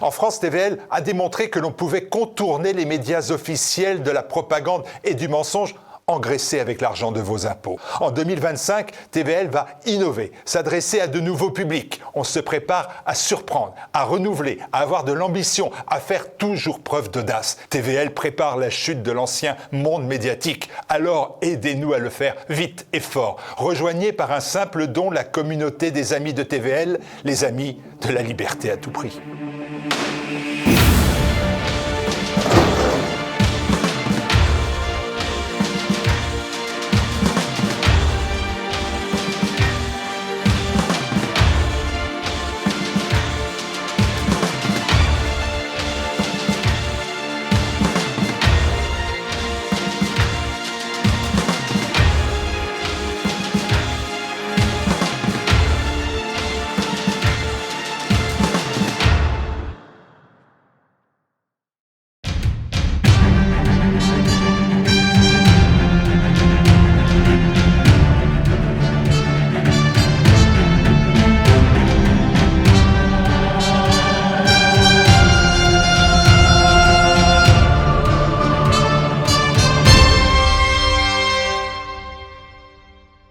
En France, TVL a démontré que l'on pouvait contourner les médias officiels de la propagande et du mensonge engraissés avec l'argent de vos impôts. En 2025, TVL va innover, s'adresser à de nouveaux publics. On se prépare à surprendre, à renouveler, à avoir de l'ambition, à faire toujours preuve d'audace. TVL prépare la chute de l'ancien monde médiatique. Alors aidez-nous à le faire vite et fort. Rejoignez par un simple don la communauté des amis de TVL, les amis de la liberté à tout prix.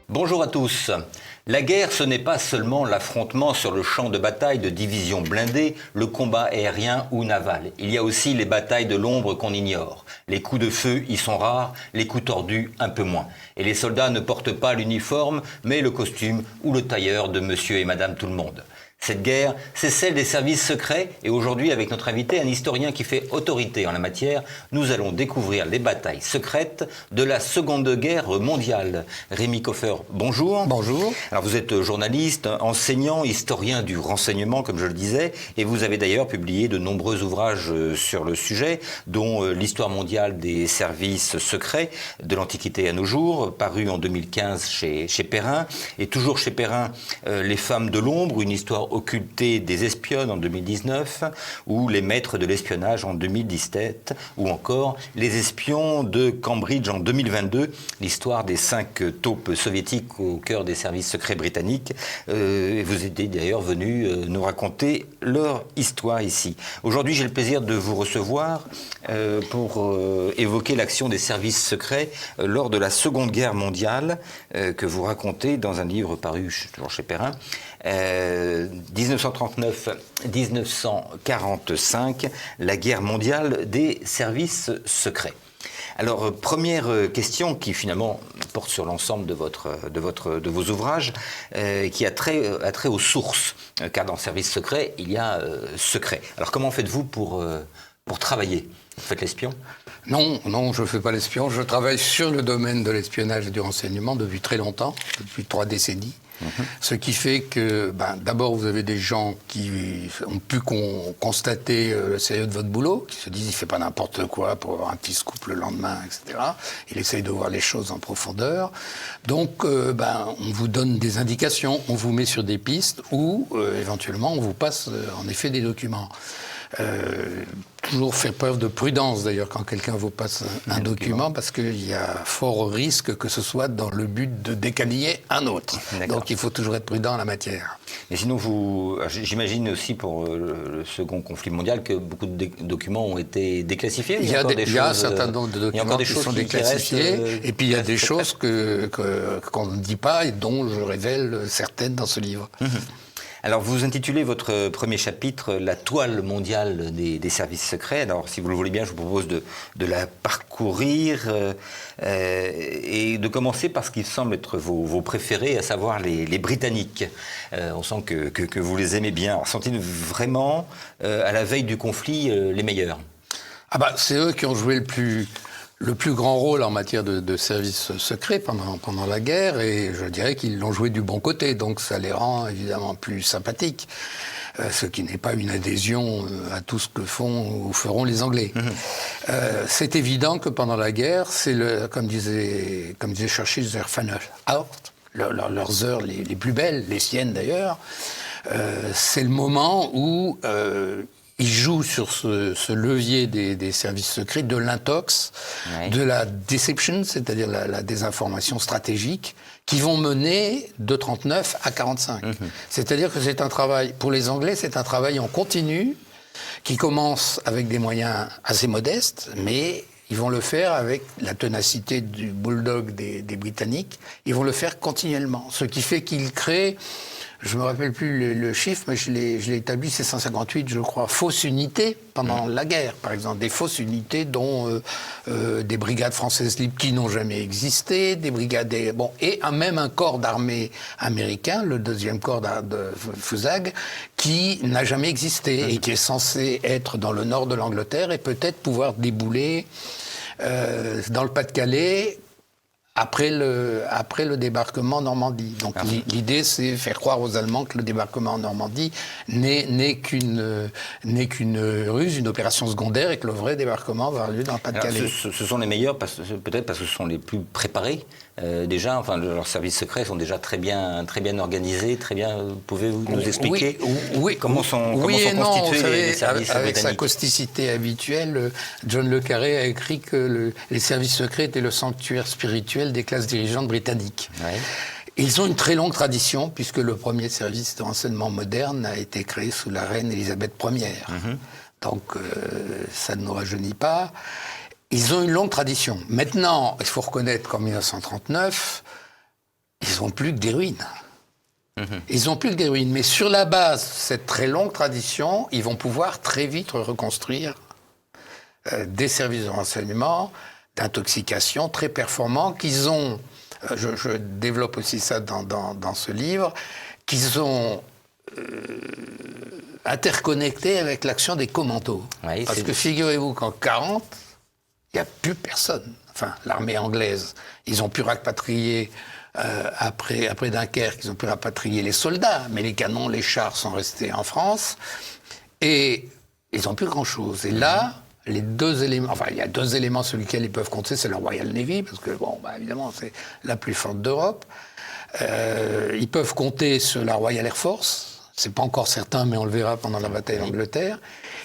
Bonjour à tous. La guerre, ce n'est pas seulement l'affrontement sur le champ de bataille de divisions blindées, le combat aérien ou naval. Il y a aussi les batailles de l'ombre qu'on ignore. Les coups de feu y sont rares, les coups tordus un peu moins. Et les soldats ne portent pas l'uniforme, mais le costume ou le tailleur de monsieur et madame tout le monde. Cette guerre, c'est celle des services secrets et aujourd'hui, avec notre invité, un historien qui fait autorité en la matière, nous allons découvrir les batailles secrètes de la Seconde Guerre mondiale. Rémi Koffer, bonjour. Bonjour. Alors vous êtes journaliste, enseignant, historien du renseignement, comme je le disais, et vous avez d'ailleurs publié de nombreux ouvrages sur le sujet, dont l'histoire mondiale des services secrets de l'Antiquité à nos jours, paru en 2015 chez Perrin, et toujours chez Perrin, Les femmes de l'ombre, une histoire occultée des espionnes en 2019, ou Les maîtres de l'espionnage en 2017, ou encore Les espions de Cambridge en 2022, l'histoire des 5 taupes soviétiques au cœur des services secrets britanniques. Vous êtes d'ailleurs venu nous raconter leur histoire ici. Aujourd'hui, j'ai le plaisir de vous recevoir pour évoquer l'action des services secrets lors de la Seconde Guerre mondiale que vous racontez dans un livre paru toujours chez Perrin. 1939-1945, la guerre mondiale des services secrets. Alors, première question qui finalement porte sur l'ensemble de vos ouvrages, qui a trait aux sources, car dans le service secret, il y a secret. Alors, comment faites-vous pour travailler ? Vous faites l'espion ? Non, je ne fais pas l'espion. Je travaille sur le domaine de l'espionnage et du renseignement depuis très longtemps, depuis 3 décennies. Ce qui fait que, d'abord, vous avez des gens qui ont pu constater le sérieux de votre boulot, qui se disent, il ne fait pas n'importe quoi pour avoir un petit scoop le lendemain, etc. Il essaye de voir les choses en profondeur. Donc, on vous donne des indications, on vous met sur des pistes ou, éventuellement, on vous passe, en effet, des documents. Toujours faire preuve de prudence d'ailleurs quand quelqu'un vous passe un document parce qu'il y a fort risque que ce soit dans le but de déqualiller un autre. Donc il faut toujours être prudent en la matière. Mais sinon, j'imagine aussi pour le second conflit mondial que beaucoup de documents ont été déclassifiés. Il y a un certain nombre de documents qui sont déclassifiés et puis il y a des choses qu'on ne dit pas et dont je révèle certaines dans ce livre. Alors, vous intitulez votre premier chapitre « La toile mondiale des services secrets ». Alors, si vous le voulez bien, je vous propose de la parcourir et de commencer par ce qui semble être vos préférés, à savoir les Britanniques. On sent que vous les aimez bien. Alors, sont-ils vraiment, à la veille du conflit, les meilleurs ? C'est eux qui ont joué le plus grand rôle en matière de services secrets pendant la guerre, et je dirais qu'ils l'ont joué du bon côté, donc ça les rend évidemment plus sympathiques, ce qui n'est pas une adhésion à tout ce que font ou feront les Anglais. C'est évident que pendant la guerre, c'est comme disait Churchill, their final hour, leurs heures les plus belles, les siennes d'ailleurs, c'est le moment où il joue sur ce levier des services secrets, de l'intox, de la deception, c'est-à-dire la désinformation stratégique, qui vont mener de 39 à 45. C'est-à-dire que c'est un travail, pour les Anglais, c'est un travail en continu, qui commencent avec des moyens assez modestes, mais ils vont le faire avec la ténacité du bulldog des Britanniques. Ils vont le faire continuellement, ce qui fait qu'ils créent, je me rappelle plus le chiffre, mais je l'ai établi, c'est 158, je crois, fausses unités pendant la guerre, par exemple. Des fausses unités dont des brigades françaises libres qui n'ont jamais existé, des brigades... et même un corps d'armée américain, le 2e corps de Fusag, qui n'a jamais existé et qui est censé être dans le nord de l'Angleterre et peut-être pouvoir débouler dans le Pas-de-Calais après le débarquement en Normandie. Donc l'idée, c'est faire croire aux Allemands que le débarquement en Normandie n'est qu'une ruse, une opération secondaire, et que le vrai débarquement va avoir lieu dans le Pas-de-Calais. Ce sont les meilleurs, peut-être parce que ce sont les plus préparés. Déjà, enfin, leurs services secrets sont déjà très bien organisés, très bien. Pouvez-vous nous expliquer comment sont constitués les services avec britanniques? sa causticité habituelle, John le Carré a écrit que les services secrets étaient le sanctuaire spirituel des classes dirigeantes britanniques. Ouais. Ils ont une très longue tradition, puisque le premier service de renseignement moderne a été créé sous la reine Élisabeth Ier. Donc, ça ne nous rajeunit pas. Ils ont une longue tradition. Maintenant, il faut reconnaître qu'en 1939, ils n'ont plus que des ruines. Ils n'ont plus que des ruines. Mais sur la base de cette très longue tradition, ils vont pouvoir très vite reconstruire des services de renseignement, d'intoxication très performants qu'ils ont, je développe aussi ça dans ce livre, qu'ils ont interconnecté avec l'action des commandos. Oui, parce que figurez-vous qu'en 1940, il n'y a plus personne. Enfin, l'armée anglaise, ils ont pu rapatrier, après Dunkerque, ils ont pu rapatrier les soldats, mais les canons, les chars sont restés en France, et ils n'ont plus grand-chose. Et là, les deux éléments, enfin, il y a deux éléments sur lesquels ils peuvent compter, c'est la Royal Navy, parce que, évidemment, c'est la plus forte d'Europe. Ils peuvent compter sur la Royal Air Force, c'est pas encore certain, mais on le verra pendant la bataille d'Angleterre.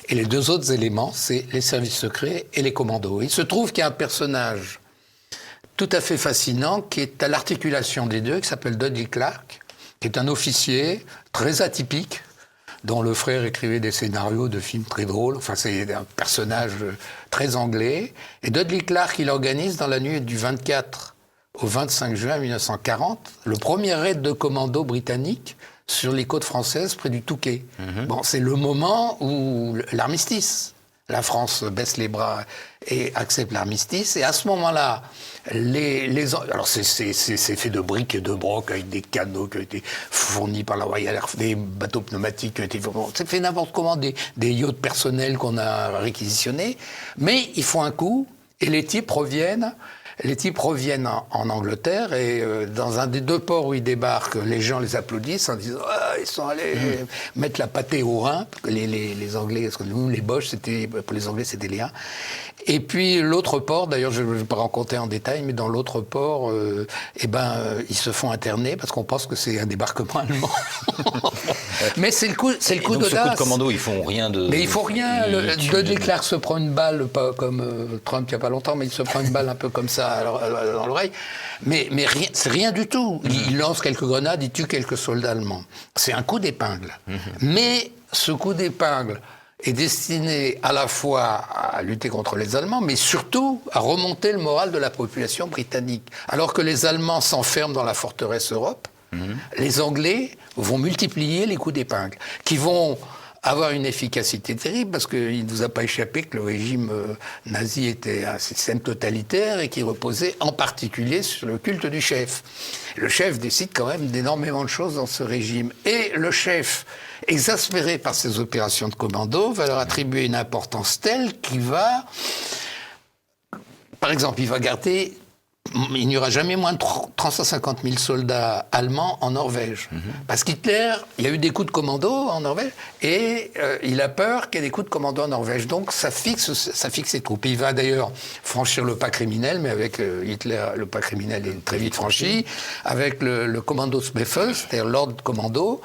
Et les deux autres éléments, c'est les services secrets et les commandos. Il se trouve qu'il y a un personnage tout à fait fascinant qui est à l'articulation des deux, qui s'appelle Dudley Clarke, qui est un officier très atypique, dont le frère écrivait des scénarios de films très drôles. Enfin, c'est un personnage très anglais. Et Dudley Clarke, il organise dans la nuit du 24 au 25 juin 1940 le premier raid de commando britannique sur les côtes françaises près du Touquet. Bon, c'est le moment où l'armistice. La France baisse les bras et accepte l'armistice. Et à ce moment-là, alors c'est fait de briques et de broc avec des canaux qui ont été fournis par la Royal Air Force, des bateaux pneumatiques qui ont été fournis. C'est fait n'importe comment, des yachts personnels qu'on a réquisitionnés. Mais ils font un coup et les types reviennent en Angleterre et dans un des deux ports où ils débarquent, les gens les applaudissent en disant ils sont allés mettre la pâtée au Rhin. Les Anglais, parce que nous, les Boches, pour les Anglais, c'était les Rhin. Et puis l'autre port, d'ailleurs, je ne vais pas raconter en détail, mais dans l'autre port, ils se font interner parce qu'on pense que c'est un débarquement allemand. Mais c'est le coup d'audace. Ce coup de commando, ils font rien de. Mais il faut rien. Dudley Clarke se prend une balle, pas comme Trump il n'y a pas longtemps, mais il se prend une balle un peu comme ça dans l'oreille. Mais rien, c'est rien du tout. Il lance quelques grenades, il tue quelques soldats allemands. C'est un coup d'épingle. Mais ce coup d'épingle est destiné à la fois à lutter contre les Allemands, mais surtout à remonter le moral de la population britannique. Alors que les Allemands s'enferment dans la forteresse Europe, les Anglais vont multiplier les coups d'épingle, qui vont avoir une efficacité terrible, parce qu'il ne vous a pas échappé que le régime nazi était un système totalitaire et qui reposait en particulier sur le culte du chef. Le chef décide quand même d'énormément de choses dans ce régime. Et le chef, exaspéré par ces opérations de commando, va leur attribuer une importance telle qu'il va... Par exemple, il va garder... Il n'y aura jamais moins de 350 000 soldats allemands en Norvège. Parce qu'Hitler, il y a eu des coups de commando en Norvège, et il a peur qu'il y ait des coups de commando en Norvège. Donc ça fixe ses troupes. Il va d'ailleurs franchir le pas criminel, mais avec Hitler, le pas criminel est très vite franchi. Avec le commando Sbeffel, c'est-à-dire l'ordre commando,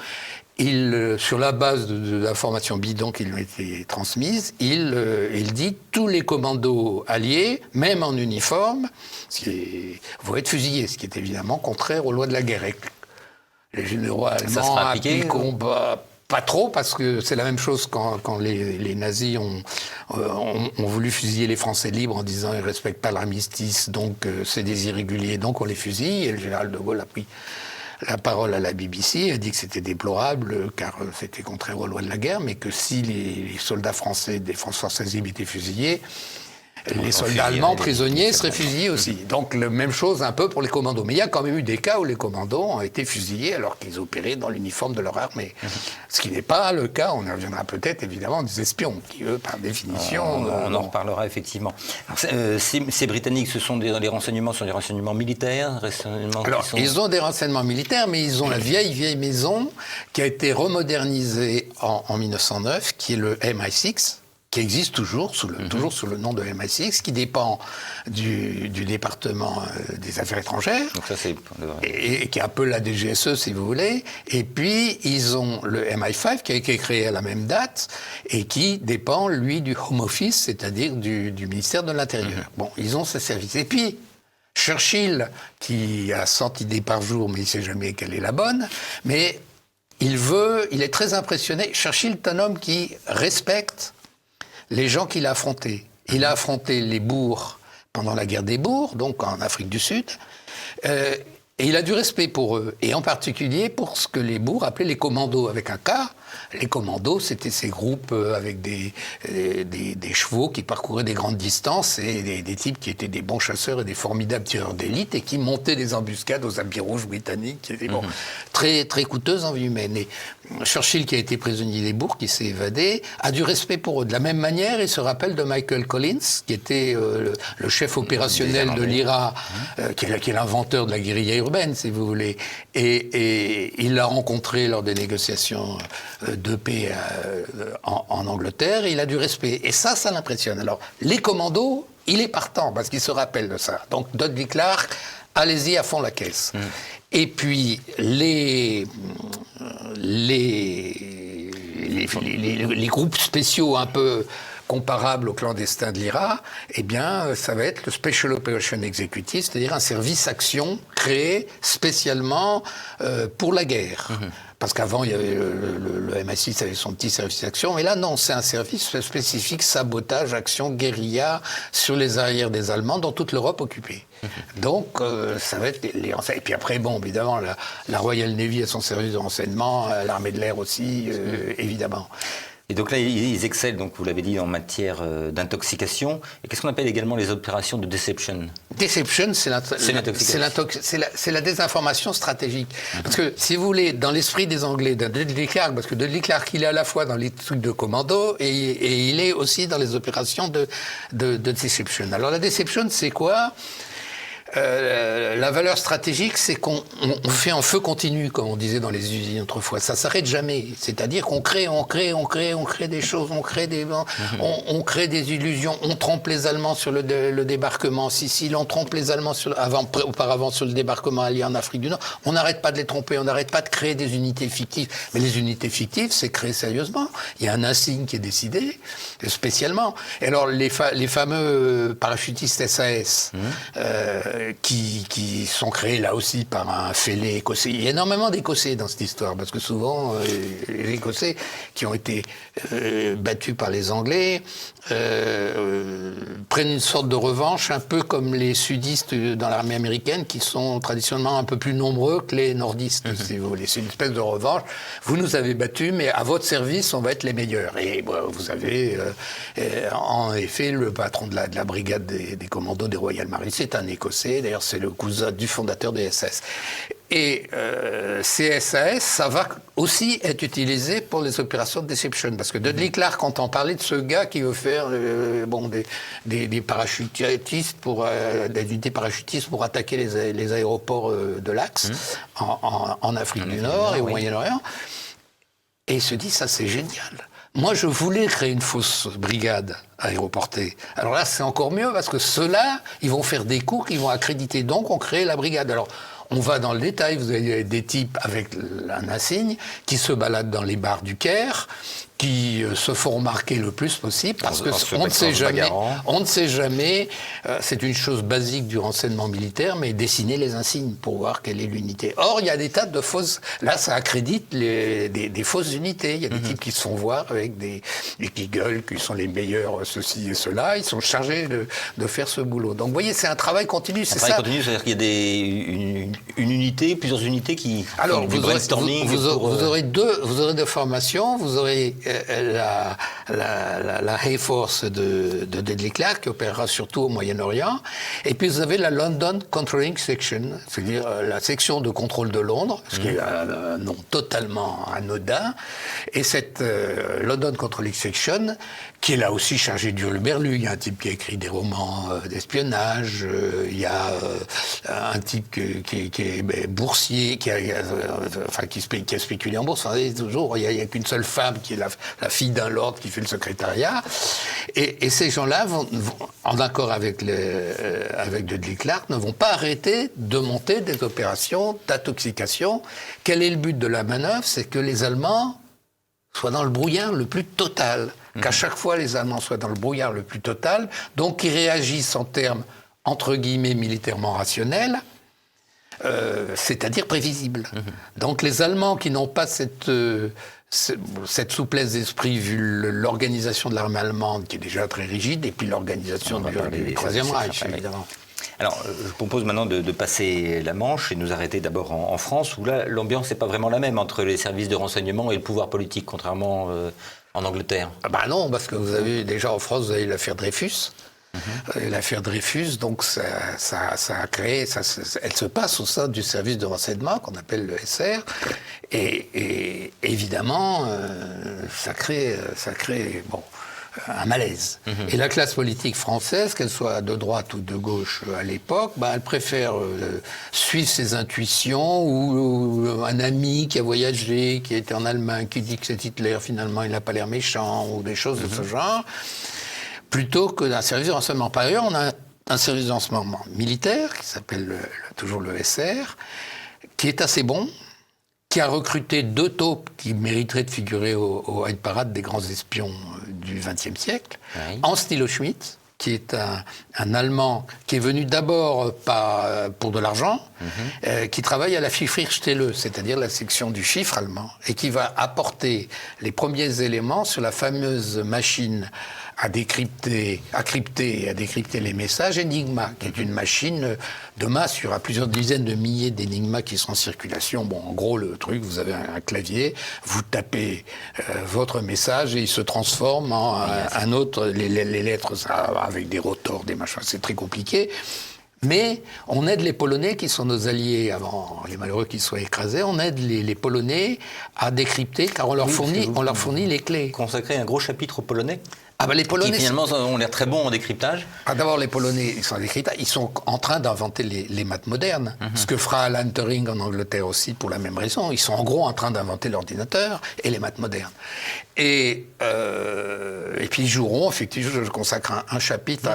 sur la base d'informations bidons qui lui ont été transmises, il dit tous les commandos alliés, même en uniforme, vont être fusillés, ce qui est évidemment contraire aux lois de la guerre. Les généraux allemands appliquent combat Pas trop, parce que c'est la même chose quand les nazis ont voulu fusiller les Français libres en disant ils ne respectent pas l'armistice, donc c'est des irréguliers, donc on les fusille. Et le général de Gaulle a pris la parole à la BBC, a dit que c'était déplorable, car c'était contraire aux lois de la guerre, mais que si les soldats français des forces françaises libres étaient fusillés, les soldats allemands prisonniers seraient fusillés aussi. Donc, la même chose un peu pour les commandos. Mais il y a quand même eu des cas où les commandos ont été fusillés alors qu'ils opéraient dans l'uniforme de leur armée. Ce qui n'est pas le cas, on y reviendra peut-être évidemment, des espions, qui eux, par définition... On en reparlera effectivement. Alors, ces Britanniques, les renseignements sont des renseignements militaires, ils ont des renseignements militaires, mais ils ont la vieille maison qui a été remodernisée en 1909, qui est le MI6, qui existe toujours sous le nom de MI6, qui dépend du département des affaires étrangères, donc ça, c'est et qui est un peu la DGSE, si vous voulez. Et puis, ils ont le MI5, qui a été créé à la même date, et qui dépend, lui, du Home Office, c'est-à-dire du ministère de l'Intérieur. Bon, ils ont ce service. Et puis, Churchill, qui a 100 idées par jour, mais il ne sait jamais quelle est la bonne, mais il est très impressionné. Churchill est un homme qui respecte les gens qu'il a affrontés. Il a affronté les boers pendant la guerre des boers, donc en Afrique du Sud, et il a du respect pour eux, et en particulier pour ce que les boers appelaient les commandos, avec un K. Les commandos, c'était ces groupes avec des chevaux qui parcouraient des grandes distances et des types qui étaient des bons chasseurs et des formidables tireurs d'élite et qui montaient des embuscades aux habits rouges britanniques, qui étaient très, très coûteuses en vie humaine. Et Churchill, qui a été prisonnier des boers, qui s'est évadé, a du respect pour eux. De la même manière, il se rappelle de Michael Collins, qui était le chef opérationnel de l'IRA, qui est l'inventeur de la guérilla urbaine, si vous voulez. Et il l'a rencontré lors des négociations de paix en Angleterre, et il a du respect. Et ça l'impressionne. Alors, les commandos, il est partant, parce qu'il se rappelle de ça. Donc, Dudley Clark, allez-y à fond la caisse. Et puis, les groupes spéciaux un peu comparables aux clandestins de l'IRA, eh bien, ça va être le Special Operation Executive, c'est-à-dire un service action créé spécialement pour la guerre. Parce qu'avant, il y avait le MI6 avait son petit service d'action, mais là, non, c'est un service spécifique, sabotage, action, guérilla, sur les arrières des Allemands, dans toute l'Europe occupée. Donc, ça va être les renseignements. Et puis après, bon, évidemment, la Royal Navy a son service de renseignement, l'armée de l'air aussi, évidemment. Et donc là, ils excellent, donc vous l'avez dit, en matière d'intoxication. Et qu'est-ce qu'on appelle également les opérations de deception? Deception, c'est la désinformation stratégique. Parce que, si vous voulez, dans l'esprit des Anglais, de Dudley Clark, parce que Dudley Clark, il est à la fois dans les trucs de commando et il est aussi dans les opérations de deception. Alors la deception, c'est quoi ? La valeur stratégique, c'est qu'on fait un feu continu, comme on disait dans les usines autrefois. Ça s'arrête jamais. C'est-à-dire qu'on crée des choses, on crée des illusions. On trompe les Allemands sur le débarquement en Sicile, on trompe les Allemands auparavant sur le débarquement allié en Afrique du Nord. On n'arrête pas de les tromper, on n'arrête pas de créer des unités fictives. Mais les unités fictives, c'est créé sérieusement. Il y a un insigne qui est décidé, spécialement. Et alors, les fameux parachutistes SAS, qui sont créés là aussi par un fêlé écossais. Il y a énormément d'Écossais dans cette histoire, parce que souvent, les Écossais qui ont été battus par les Anglais prennent une sorte de revanche, un peu comme les sudistes dans l'armée américaine, qui sont traditionnellement un peu plus nombreux que les nordistes, si vous voulez. C'est une espèce de revanche. Vous nous avez battus, mais à votre service, on va être les meilleurs. Et vous avez, en effet, le patron de la brigade des commandos des Royal Marines, c'est un Écossais. D'ailleurs, c'est le cousin du fondateur des SAS. Et ces SAS, ça va aussi être utilisé pour les opérations de deception. Parce que Dudley Clark, quand on parlait de ce gars qui veut faire des parachutistes des unités parachutistes pour attaquer les aéroports de l'Axe en Afrique du Nord et au Moyen-Orient, et il se dit, ça c'est génial. Moi, je voulais créer une fausse brigade aéroportée. Alors là, c'est encore mieux, parce que ceux-là, ils vont faire des coups qu'ils vont accréditer. Donc, on crée la brigade. Alors, on va dans le détail. Vous avez des types avec un insigne qui se baladent dans les bars du Caire, qui se font remarquer le plus possible, parce En que se on ne sait jamais, c'est une chose basique du renseignement militaire, mais dessiner les insignes pour voir quelle est l'unité. Or, il y a des tas de fausses... Là, ça accrédite des fausses unités. Il y a des types qui se font voir avec et qui gueulent, qui sont les meilleurs, ceci et cela. Ils sont chargés de faire ce boulot. Donc, vous voyez, c'est un travail continu. Un travail continu, c'est-à-dire qu'il y a une unité, plusieurs unités qui font du brainstorming. Vous aurez deux formations. Vous aurez la Hay Force de Dudley Clark, qui opérera surtout au Moyen-Orient. Et puis, vous avez la London Controlling Section, c'est-à-dire la section de contrôle de Londres, ce qui est un nom totalement anodin. Et cette London Controlling Section, qui est là aussi chargée d'hurluberlu. Il y a un type qui a écrit des romans d'espionnage, il y a un type qui est boursier, qui a spéculé en bourse. Enfin, toujours, il n'y a qu'une seule femme qui est la fille d'un lord qui fait le secrétariat. Et ces gens-là, en accord avec Dudley Clark, ne vont pas arrêter de monter des opérations d'intoxication. Quel est le but de la manœuvre? C'est que les Allemands soient dans le brouillard le plus total. Qu'à chaque fois, les Allemands soient dans le brouillard le plus total, donc qu'ils réagissent en termes, entre guillemets, militairement rationnels, c'est-à-dire prévisibles. Donc les Allemands qui n'ont pas cette souplesse d'esprit, vu l'organisation de l'armée allemande, qui est déjà très rigide, et puis l'organisation du Troisième Reich, évidemment. Alors, je propose maintenant de passer la Manche et de nous arrêter d'abord en France, où là, l'ambiance n'est pas vraiment la même entre les services de renseignement et le pouvoir politique, contrairement en Angleterre. Bah non, parce que vous avez déjà en France, vous avez l'affaire Dreyfus. L'affaire Dreyfus, donc ça a créé, elle se passe au sein du service de renseignement qu'on appelle le SR, et évidemment, ça crée un malaise. Et la classe politique française, qu'elle soit de droite ou de gauche à l'époque, elle préfère suivre ses intuitions, ou un ami qui a voyagé, qui a été en Allemagne, qui dit que c'est Hitler, finalement il n'a pas l'air méchant, ou des choses de ce genre, plutôt que d'un service de renseignement. Par ailleurs, on a un service de renseignement militaire, qui s'appelle toujours le SR, qui est assez bon, qui a recruté 2 taupes qui mériteraient de figurer au Hyde Parade des grands espions du XXe siècle. Oui. Hans Thilo Schmidt, qui est un Allemand qui est venu d'abord pour de l'argent, qui travaille à la Chiffrierstelle, c'est-à-dire la section du chiffre allemand, et qui va apporter les premiers éléments sur la fameuse machine à crypter et à décrypter les messages Enigma, qui est une machine de masse. Il y aura plusieurs dizaines de milliers d'Enigma qui sont en circulation. Bon, en gros, le truc, vous avez un clavier, vous tapez votre message et il se transforme en un autre, les lettres avec des rotors, des machins, c'est très compliqué. Mais on aide les Polonais, qui sont nos alliés avant les malheureux qui soient écrasés, on aide les Polonais à décrypter, car on leur fournit les clés. Consacrer un gros chapitre aux Polonais les Polonais qui finalement ont l'air très bons en décryptage. D'abord, les Polonais, ils sont en décryptage. Ils sont en train d'inventer les maths modernes. Ce que fera Alan Turing en Angleterre aussi pour la même raison. Ils sont en gros en train d'inventer l'ordinateur et les maths modernes. Et puis ils joueront, effectivement, je consacre un chapitre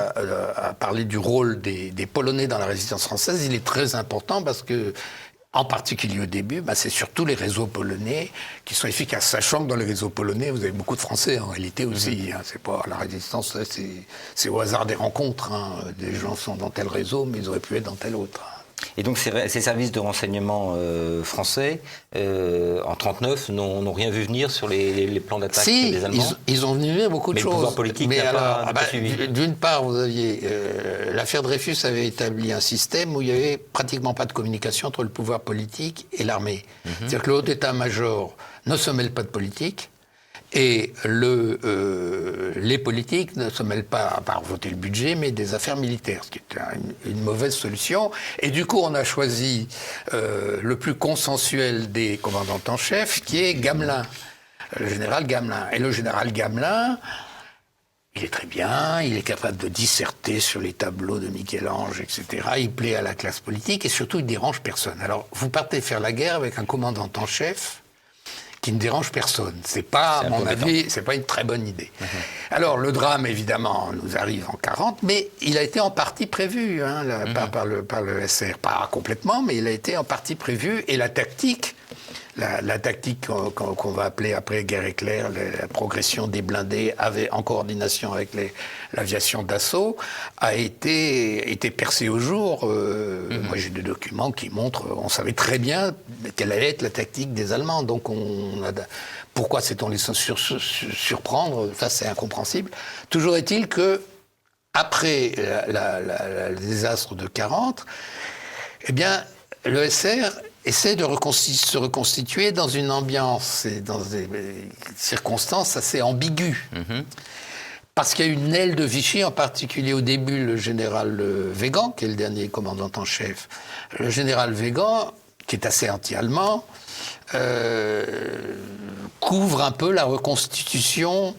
à parler du rôle des Polonais dans la résistance française. Il est très important parce que, en particulier au début, c'est surtout les réseaux polonais qui sont efficaces. Sachant que dans les réseaux polonais, vous avez beaucoup de Français en réalité aussi. C'est pas la résistance, c'est au hasard des rencontres. Des gens sont dans tel réseau, mais ils auraient pu être dans tel autre. Et donc ces services de renseignement français, en 1939, n'ont rien vu venir sur les plans d'attaque des Allemands. Ils ont vu venir beaucoup de choses. Mais le pouvoir politique n'a pas suivi. D'une part, vous aviez... l'affaire Dreyfus avait établi un système où il n'y avait pratiquement pas de communication entre le pouvoir politique et l'armée. C'est-à-dire que le haut état-major ne se mêle pas de politique, et les politiques ne se mêlent pas, à part voter le budget, mais des affaires militaires, ce qui est une mauvaise solution. Et du coup, on a choisi le plus consensuel des commandants en chef, qui est Gamelin, le général Gamelin. Et le général Gamelin, il est très bien, il est capable de disserter sur les tableaux de Michel-Ange, etc. Il plaît à la classe politique et surtout, il dérange personne. Alors, vous partez faire la guerre avec un commandant en chef qui ne dérange personne. C'est pas, à mon avis, c'est pas une très bonne idée. Alors, le drame, évidemment, nous arrive en 1940, mais il a été en partie prévu par le SR. Pas complètement, mais il a été en partie prévu. Et la tactique la tactique qu'on va appeler après guerre éclair, la progression des blindés en coordination avec l'aviation d'assaut, a été percée au jour. Moi, j'ai des documents qui montrent, on savait très bien quelle allait être la tactique des Allemands. Donc, pourquoi s'est-on laissé surprendre? Ça, c'est incompréhensible. Toujours est-il que après le désastre de 40, eh bien, le SR essaie de se reconstituer dans une ambiance et dans des circonstances assez ambiguës. Parce qu'il y a une aile de Vichy, en particulier au début le général Weygand, qui est le dernier commandant en chef. Le général Weygand, qui est assez anti-allemand, couvre un peu la reconstitution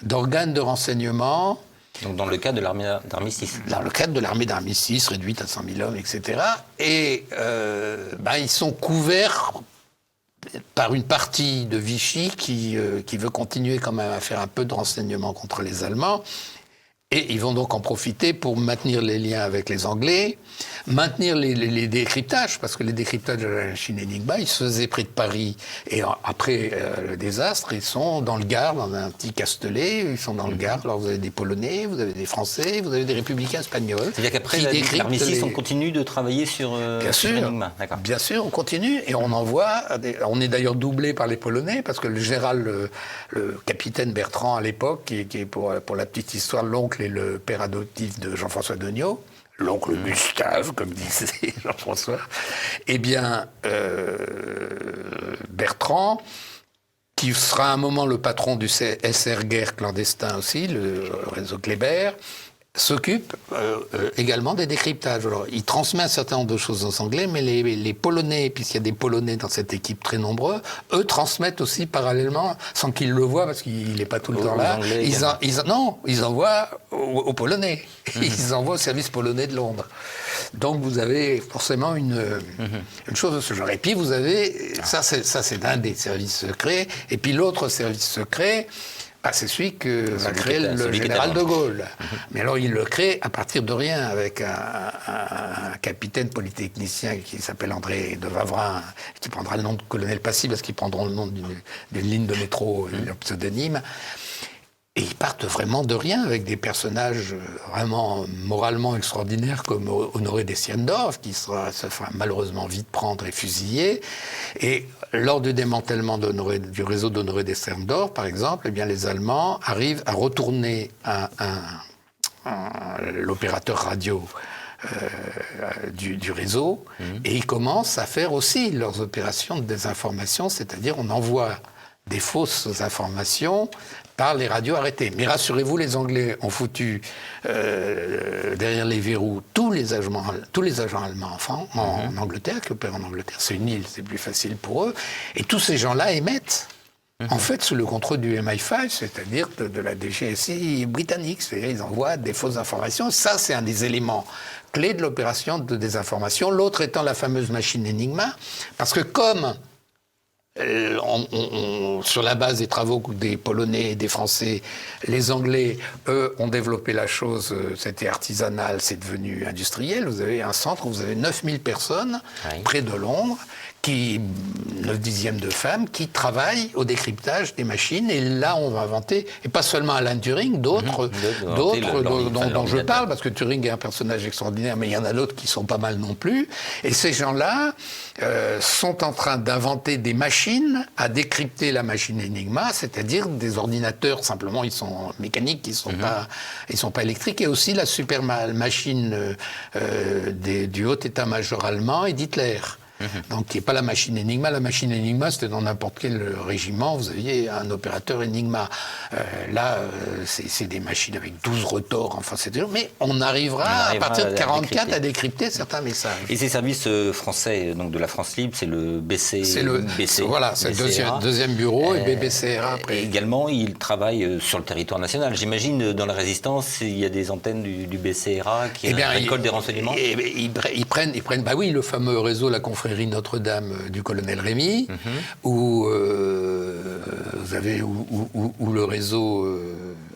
d'organes de renseignement. Donc dans le cadre de l'armée d'armistice. Dans le cadre de l'armée d'armistice, réduite à 100 000 hommes, etc. Et ils sont couverts par une partie de Vichy qui veut continuer quand même à faire un peu de renseignement contre les Allemands. Et ils vont donc en profiter pour maintenir les liens avec les Anglais, maintenir les décryptages, parce que les décryptages de la machine Enigma, ils se faisaient près de Paris. Et après le désastre, ils sont dans le Gard, dans un petit castelet, ils sont dans le Gard. Alors vous avez des Polonais, vous avez des Français, vous avez des républicains espagnols. C'est-à-dire qu'après l'armistice, on continue de travailler sur Enigma. Bien sûr, on continue. Et on envoie, on est d'ailleurs doublé par les Polonais, parce que le général, le capitaine Bertrand à l'époque, qui est pour la petite histoire, l'oncle et le père adoptif de Jean-François Degnaud, l'oncle Gustave, comme disait Jean-François, eh bien, Bertrand, qui sera à un moment le patron du SR Guerre clandestin aussi, le réseau Kléber, s'occupe également des décryptages. Alors, il transmet un certain nombre de choses aux Anglais, mais les Polonais, puisqu'il y a des Polonais dans cette équipe très nombreux, eux transmettent aussi parallèlement, sans qu'ils le voient, parce qu'il n'est pas tout le temps là. Ils envoient aux Polonais. Ils envoient au service polonais de Londres. Donc vous avez forcément une chose de ce genre. Et puis vous avez, ça c'est un des services secrets, et puis l'autre service secret, c'est celui que va créer le général de Gaulle. Mais alors, il le crée à partir de rien, avec un capitaine polytechnicien qui s'appelle André de Wavrin, qui prendra le nom de colonel Passy, parce qu'ils prendront le nom d'une ligne de métro, leur pseudonyme. Et ils partent vraiment de rien, avec des personnages vraiment moralement extraordinaires comme Honoré Dessiendorf, qui se fera malheureusement vite prendre et fusiller. Et lors du démantèlement du réseau d'Honoré Dessiendorf, par exemple, eh bien, les Allemands arrivent à retourner l'opérateur radio du réseau, et ils commencent à faire aussi leurs opérations de désinformation, c'est-à-dire on envoie des fausses informations par les radios arrêtées. Mais rassurez-vous, les Anglais ont foutu derrière les verrous tous les agents allemands en Angleterre, qui opèrent en Angleterre. C'est une île, c'est plus facile pour eux. Et tous ces gens-là émettent, en fait, sous le contrôle du MI5, c'est-à-dire de la DGSI britannique. C'est-à-dire ils envoient des fausses informations. Ça, c'est un des éléments clés de l'opération de désinformation. L'autre étant la fameuse machine Enigma. Parce que comme sur la base des travaux des Polonais et des Français, les Anglais, eux, ont développé la chose, c'était artisanal, c'est devenu industriel. Vous avez un centre où vous avez 9000 personnes, près de Londres, 9/10 de femmes, qui travaillent au décryptage des machines. Et là, on va inventer, et pas seulement Alan Turing, d'autres dont je parle, parce que Turing est un personnage extraordinaire, mais il y en a d'autres qui sont pas mal non plus. Et ces gens-là sont en train d'inventer des machines à décrypter la machine Enigma, c'est-à-dire des ordinateurs, simplement, ils sont mécaniques, ils sont pas électriques, et aussi la super machine du haut état-major allemand et d'Hitler. Donc, qui n'est pas la machine Enigma. La machine Enigma, c'était dans n'importe quel régiment, vous aviez un opérateur Enigma. C'est des machines avec 12 rotors, enfin, mais on arrivera à partir de 1944 à décrypter certains messages. Et ces services français, donc de la France Libre, c'est le BC. Voilà, c'est le deuxième bureau, et BBCRA après. Et également, ils travaillent sur le territoire national. J'imagine, dans la Résistance, il y a des antennes du BCRA qui récoltent des renseignements. Ils prennent, oui, le fameux réseau, la confrérie Notre-Dame du colonel Rémy, où vous avez où le réseau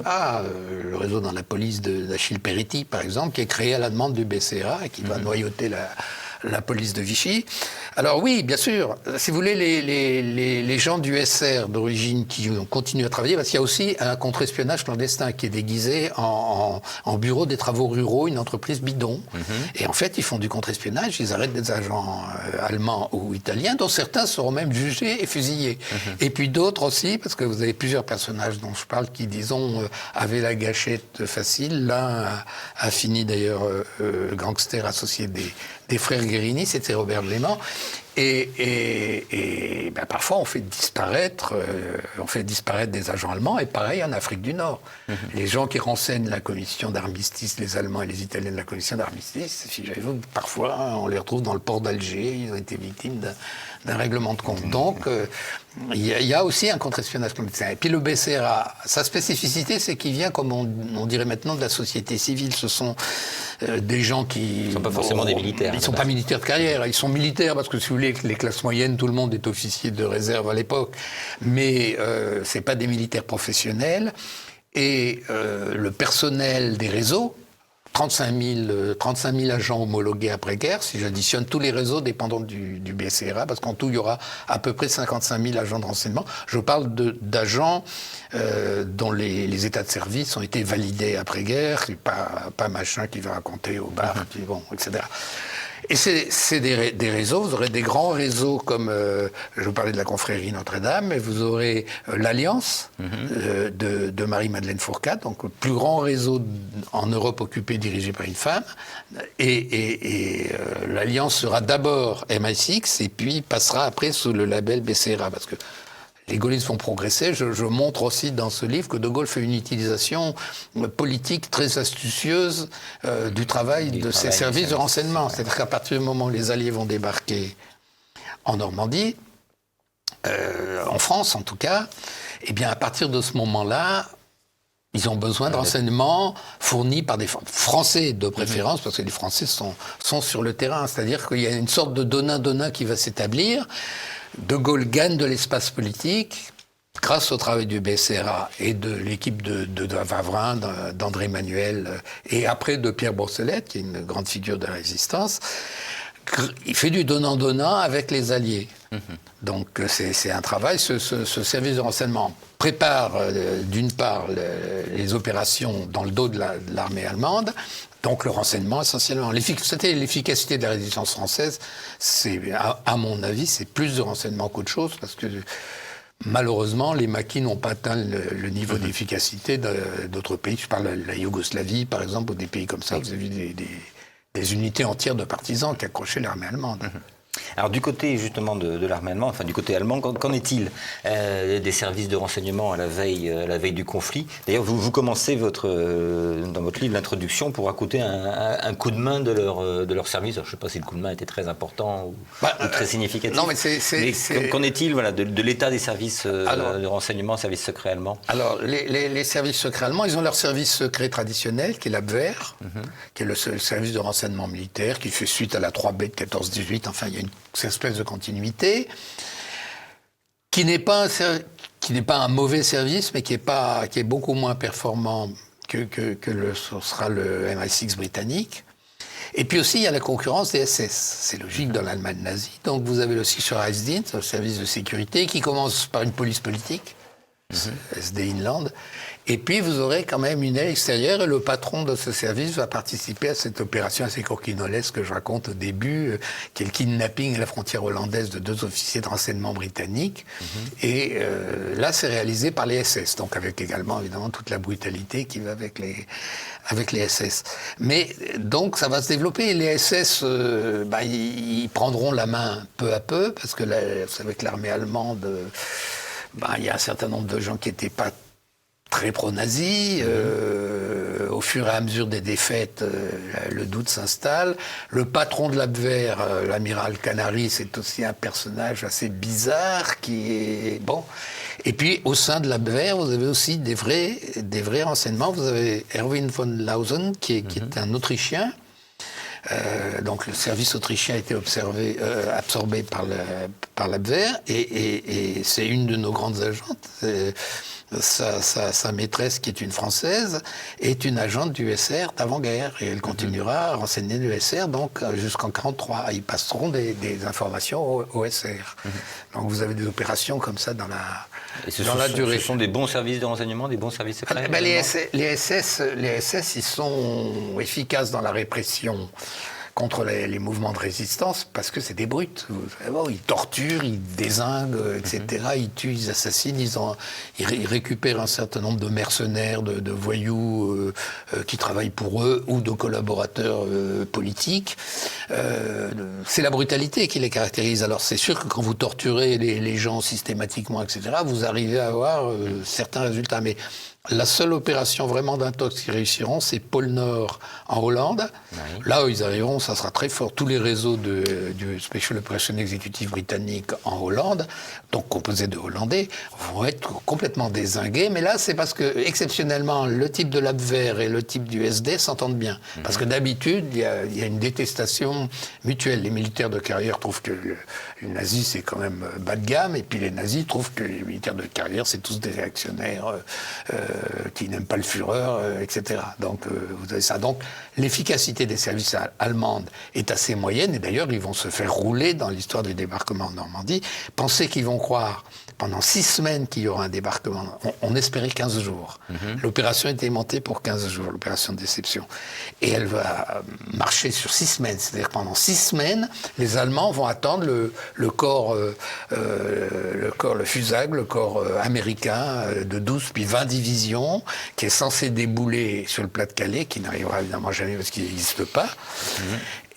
dans la police d'Achille Peretti, par exemple, qui est créé à la demande du BCRA et qui va noyauter la police de Vichy. Alors oui, bien sûr, si vous voulez, les gens du SR d'origine qui ont continué à travailler, parce qu'il y a aussi un contre-espionnage clandestin qui est déguisé en bureau des travaux ruraux, une entreprise bidon. Et en fait, ils font du contre-espionnage, ils arrêtent des agents allemands ou italiens, dont certains seront même jugés et fusillés. Et puis d'autres aussi, parce que vous avez plusieurs personnages dont je parle qui, disons, avaient la gâchette facile. L'un a fini d'ailleurs gangster associé des frères Guérini, c'était Robert Blément. Et ben, parfois on fait disparaître des agents allemands, et pareil en Afrique du Nord. Les gens qui renseignent la commission d'armistice, les Allemands et les Italiens de la commission d'armistice, figurez-vous, parfois on les retrouve dans le port d'Alger, ils ont été victimes d'un règlement de compte. Donc il y a aussi un contre-espionnage clandestin. Et puis le BCRA, sa spécificité, c'est qu'il vient, comme on dirait maintenant, de la société civile. Ce sont des gens qui... Ils ne sont pas forcément des militaires. Ils ne sont pas militaires de carrière. Ils sont militaires parce que, si vous voulez, les classes moyennes, tout le monde est officier de réserve à l'époque. Mais ce n'est pas des militaires professionnels. Et le personnel des réseaux, 35 000 agents homologués après-guerre, si j'additionne tous les réseaux dépendants du BCRA, parce qu'en tout, il y aura à peu près 55 000 agents de renseignement. Je parle d'agents dont les états de service ont été validés après-guerre, c'est pas machin qui va raconter au bar, etc. Et c'est des réseaux, vous aurez des grands réseaux comme, je vous parlais de la confrérie Notre-Dame, et vous aurez l'Alliance de Marie-Madeleine Fourcade, donc le plus grand réseau en Europe occupé, dirigé par une femme. Et l'Alliance sera d'abord MI6 et puis passera après sous le label BCRA, parce que les gaullistes vont progresser. Je montre aussi dans ce livre que De Gaulle fait une utilisation politique très astucieuse du travail de ses services de renseignement. C'est-à-dire qu'à partir du moment où les Alliés vont débarquer en Normandie, en France en tout cas, eh bien à partir de ce moment-là, ils ont besoin de renseignements fournis par des Français de préférence, parce que les Français sont sur le terrain. C'est-à-dire qu'il y a une sorte de donnant-donnant qui va s'établir. De Gaulle gagne de l'espace politique grâce au travail du BCRA et de l'équipe de Wavrin, d'André Manuel et après de Pierre Brossolette, qui est une grande figure de la résistance. Il fait du donnant-donnant avec les Alliés. Donc c'est un travail. Ce service de renseignement prépare d'une part les opérations dans le dos de l'armée allemande. Donc le renseignement essentiellement. L'efficacité de la résistance française, c'est, à mon avis, c'est plus de renseignement qu'autre chose, parce que malheureusement, les maquis n'ont pas atteint le niveau d'efficacité d'autres pays. Je parle de la Yougoslavie, par exemple, ou des pays comme ça. Vous avez vu des unités entières de partisans qui accrochaient l'armée allemande. Alors du côté justement de l'armée allemande, enfin du côté allemand, qu'en est-il des services de renseignement à la veille du conflit? D'ailleurs, vous commencez dans votre livre l'introduction pour raconter un coup de main de leur service. Alors, je ne sais pas si le coup de main était très important ou très significatif. Non, mais qu'en est-il de l'état des services de renseignement, services secrets allemands? Alors les services secrets allemands, ils ont leur service secret traditionnel, qui est l'Abwehr, qui est le service de renseignement militaire, qui fait suite à la 3B de 14-18. Enfin, il y a une espèce de continuité, qui n'est pas un mauvais service, mais qui est beaucoup moins performant que ce sera le MI6 britannique. Et puis aussi, il y a la concurrence des SS. C'est logique dans l'Allemagne nazie. Donc vous avez le Sicherheitsdienst, le service de sécurité, qui commence par une police politique, SD Inland. Et puis vous aurez quand même une aile extérieure, et le patron de ce service va participer à cette opération assez coquinolesque que je raconte au début, qui est le kidnapping à la frontière hollandaise de 2 officiers de renseignement britanniques. Et là, c'est réalisé par les SS, donc avec également évidemment toute la brutalité qui va avec les SS. Mais donc ça va se développer, et les SS, ils prendront la main peu à peu, parce que vous savez que l'armée allemande, il y a un certain nombre de gens qui n'étaient pas très pro-nazi. Au fur et à mesure des défaites, le doute s'installe. Le patron de l'Abwehr, l'amiral Canary, c'est aussi un personnage assez bizarre qui est... Bon. Et puis, au sein de l'Abwehr, vous avez aussi des vrais renseignements. Vous avez Erwin von Lausen, qui est un Autrichien, Donc le service autrichien a été absorbé par l'Abwehr, et c'est une de nos grandes agentes. Sa maîtresse, qui est une Française, est une agente du SR d'avant-guerre, et elle continuera à renseigner l'USR donc jusqu'en 1943. Ils passeront des informations au SR. Donc vous avez des opérations comme ça dans la durée. Ce sont des bons services de renseignement, des bons services secrets? Les SS, ils sont efficaces dans la répression contre les mouvements de résistance, parce que c'est des brutes. Ils torturent, ils dézinguent, etc. Ils tuent, ils assassinent, ils récupèrent un certain nombre de mercenaires, de voyous qui travaillent pour eux, ou de collaborateurs politiques. C'est la brutalité qui les caractérise. Alors c'est sûr que quand vous torturez les gens systématiquement, etc., vous arrivez à avoir certains résultats. Mais la seule opération vraiment d'intox qui réussiront, c'est Pôle Nord en Hollande. Oui. Là où ils arriveront, ça sera très fort. Tous les réseaux du Special Operation Executive britannique en Hollande, donc composés de Hollandais, vont être complètement dézingués. Mais là, c'est parce que, exceptionnellement, le type de l'Abwehr et le type du SD s'entendent bien. Parce que d'habitude, il y a une détestation mutuelle. Les militaires de carrière trouvent que les nazis, c'est quand même bas de gamme. Et puis les nazis trouvent que les militaires de carrière, c'est tous des réactionnaires qui n'aiment pas le Führer, etc. Donc, vous avez ça. Donc, l'efficacité des services allemands est assez moyenne. Et d'ailleurs, ils vont se faire rouler dans l'histoire du débarquement en Normandie. Pensez qu'ils vont croire pendant 6 semaines qu'il y aura un débarquement. On espérait 15 jours. L'opération était montée pour 15 jours, l'opération de déception. Et elle va marcher sur 6 semaines. C'est-à-dire que pendant 6 semaines, les Allemands vont attendre le corps FUSAG, le corps américain de 12 puis 20 divisions, qui est censé débouler sur le Pas-de-Calais, qui n'arrivera évidemment jamais parce qu'il n'existe pas.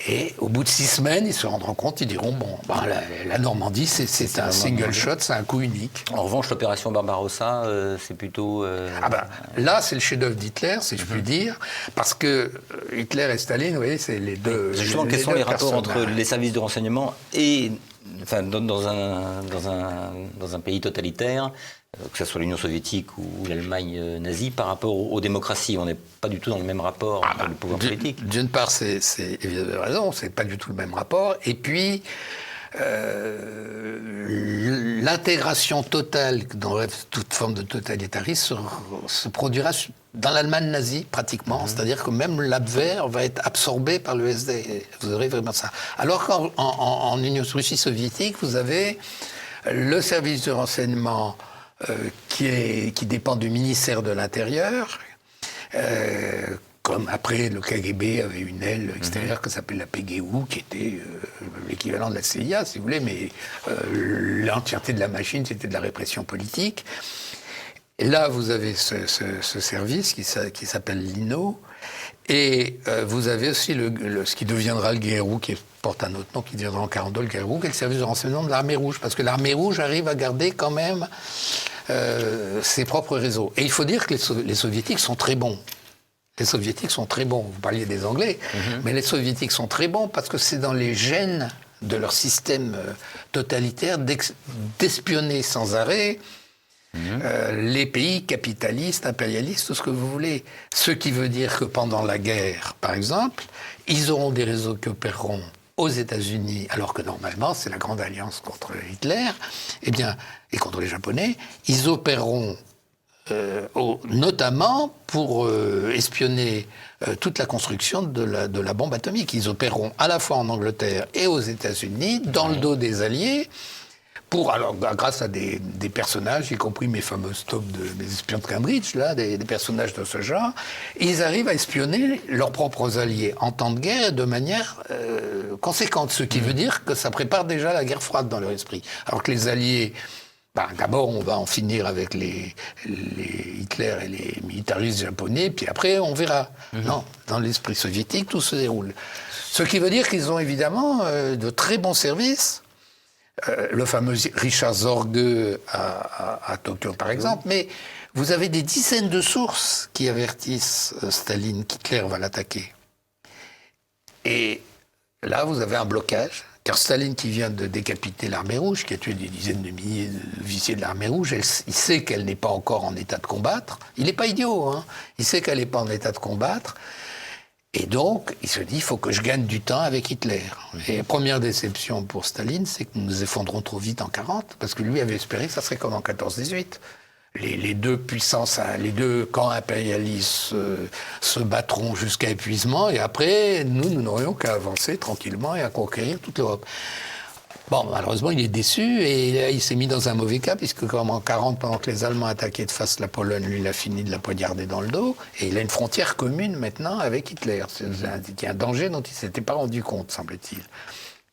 Et au bout de 6 semaines, ils se rendront compte, ils diront, la Normandie, c'est un single shot, c'est un coup unique. En revanche, l'opération Barbarossa, c'est plutôt... Là, c'est le chef-d'œuvre d'Hitler, si je puis dire, parce que Hitler et Staline, vous voyez, c'est les deux... Justement, quels sont les rapports entre les services de renseignement et... Enfin, dans un pays totalitaire, que ce soit l'Union soviétique ou l'Allemagne nazie, par rapport aux démocraties, on n'est pas du tout dans le même rapport entre le pouvoir politique. D'une part, vous avez raison, c'est pas du tout le même rapport. Et puis, l'intégration totale dans toute forme de totalitarisme se produira dans l'Allemagne nazie, pratiquement. C'est-à-dire que même l'Abwehr va être absorbé par le SD. Vous aurez vraiment ça. Alors qu'en Russie soviétique, vous avez le service de renseignement qui dépend du ministère de l'Intérieur, comme après le KGB avait une aile extérieure qui s'appelle la PGU, qui était l'équivalent de la CIA, si vous voulez, mais l'entièreté de la machine, c'était de la répression politique. Et là, vous avez ce service qui s'appelle l'INO, et vous avez aussi ce qui deviendra le GRU, qui porte un autre nom, qui deviendra en 1942 le GRU, qui est le service de renseignement de l'Armée Rouge, parce que l'Armée Rouge arrive à garder quand même ses propres réseaux. Et il faut dire que les Soviétiques sont très bons. Les Soviétiques sont très bons. Vous parliez des Anglais, mais les Soviétiques sont très bons parce que c'est dans les gènes de leur système totalitaire d'espionner sans arrêt les pays capitalistes, impérialistes, tout ce que vous voulez. Ce qui veut dire que pendant la guerre, par exemple, ils auront des réseaux qui opéreront aux États-Unis, alors que normalement, c'est la grande alliance contre Hitler, et contre les Japonais. Ils opéreront notamment pour espionner toute la construction de la bombe atomique. Ils opéreront à la fois en Angleterre et aux États-Unis, dans le dos des Alliés, grâce à des personnages, y compris mes fameux mes espions de Cambridge, là, des personnages de ce genre, ils arrivent à espionner leurs propres alliés en temps de guerre de manière conséquente, ce qui veut dire que ça prépare déjà la guerre froide dans leur esprit. Alors que les alliés, d'abord on va en finir avec les Hitler et les militaristes japonais, puis après on verra. Non, dans l'esprit soviétique, tout se déroule. Ce qui veut dire qu'ils ont évidemment de très bons services. Le fameux Richard Zorge à Tokyo, par exemple, mais vous avez des dizaines de sources qui avertissent Staline qu'Hitler va l'attaquer. Et là, vous avez un blocage, car Staline, qui vient de décapiter l'Armée Rouge, qui a tué des dizaines de milliers d'officiers de l'Armée Rouge, il sait qu'elle n'est pas encore en état de combattre. Il n'est pas idiot, hein. Il sait qu'elle n'est pas en état de combattre. Et donc, il se dit, il faut que je gagne du temps avec Hitler. Et la première déception pour Staline, c'est que nous nous effondrons trop vite en 40, parce que lui avait espéré que ça serait comme en 14-18. Les deux puissances, les deux camps impérialistes se battront jusqu'à épuisement, et après, nous n'aurions qu'à avancer tranquillement et à conquérir toute l'Europe. Bon, malheureusement, il est déçu, et là, il s'est mis dans un mauvais cas, puisque comme en 40, pendant que les Allemands attaquaient de face la Pologne, lui, il a fini de la poignarder dans le dos, et il a une frontière commune maintenant avec Hitler. C'est un danger dont il ne s'était pas rendu compte, semble-t-il.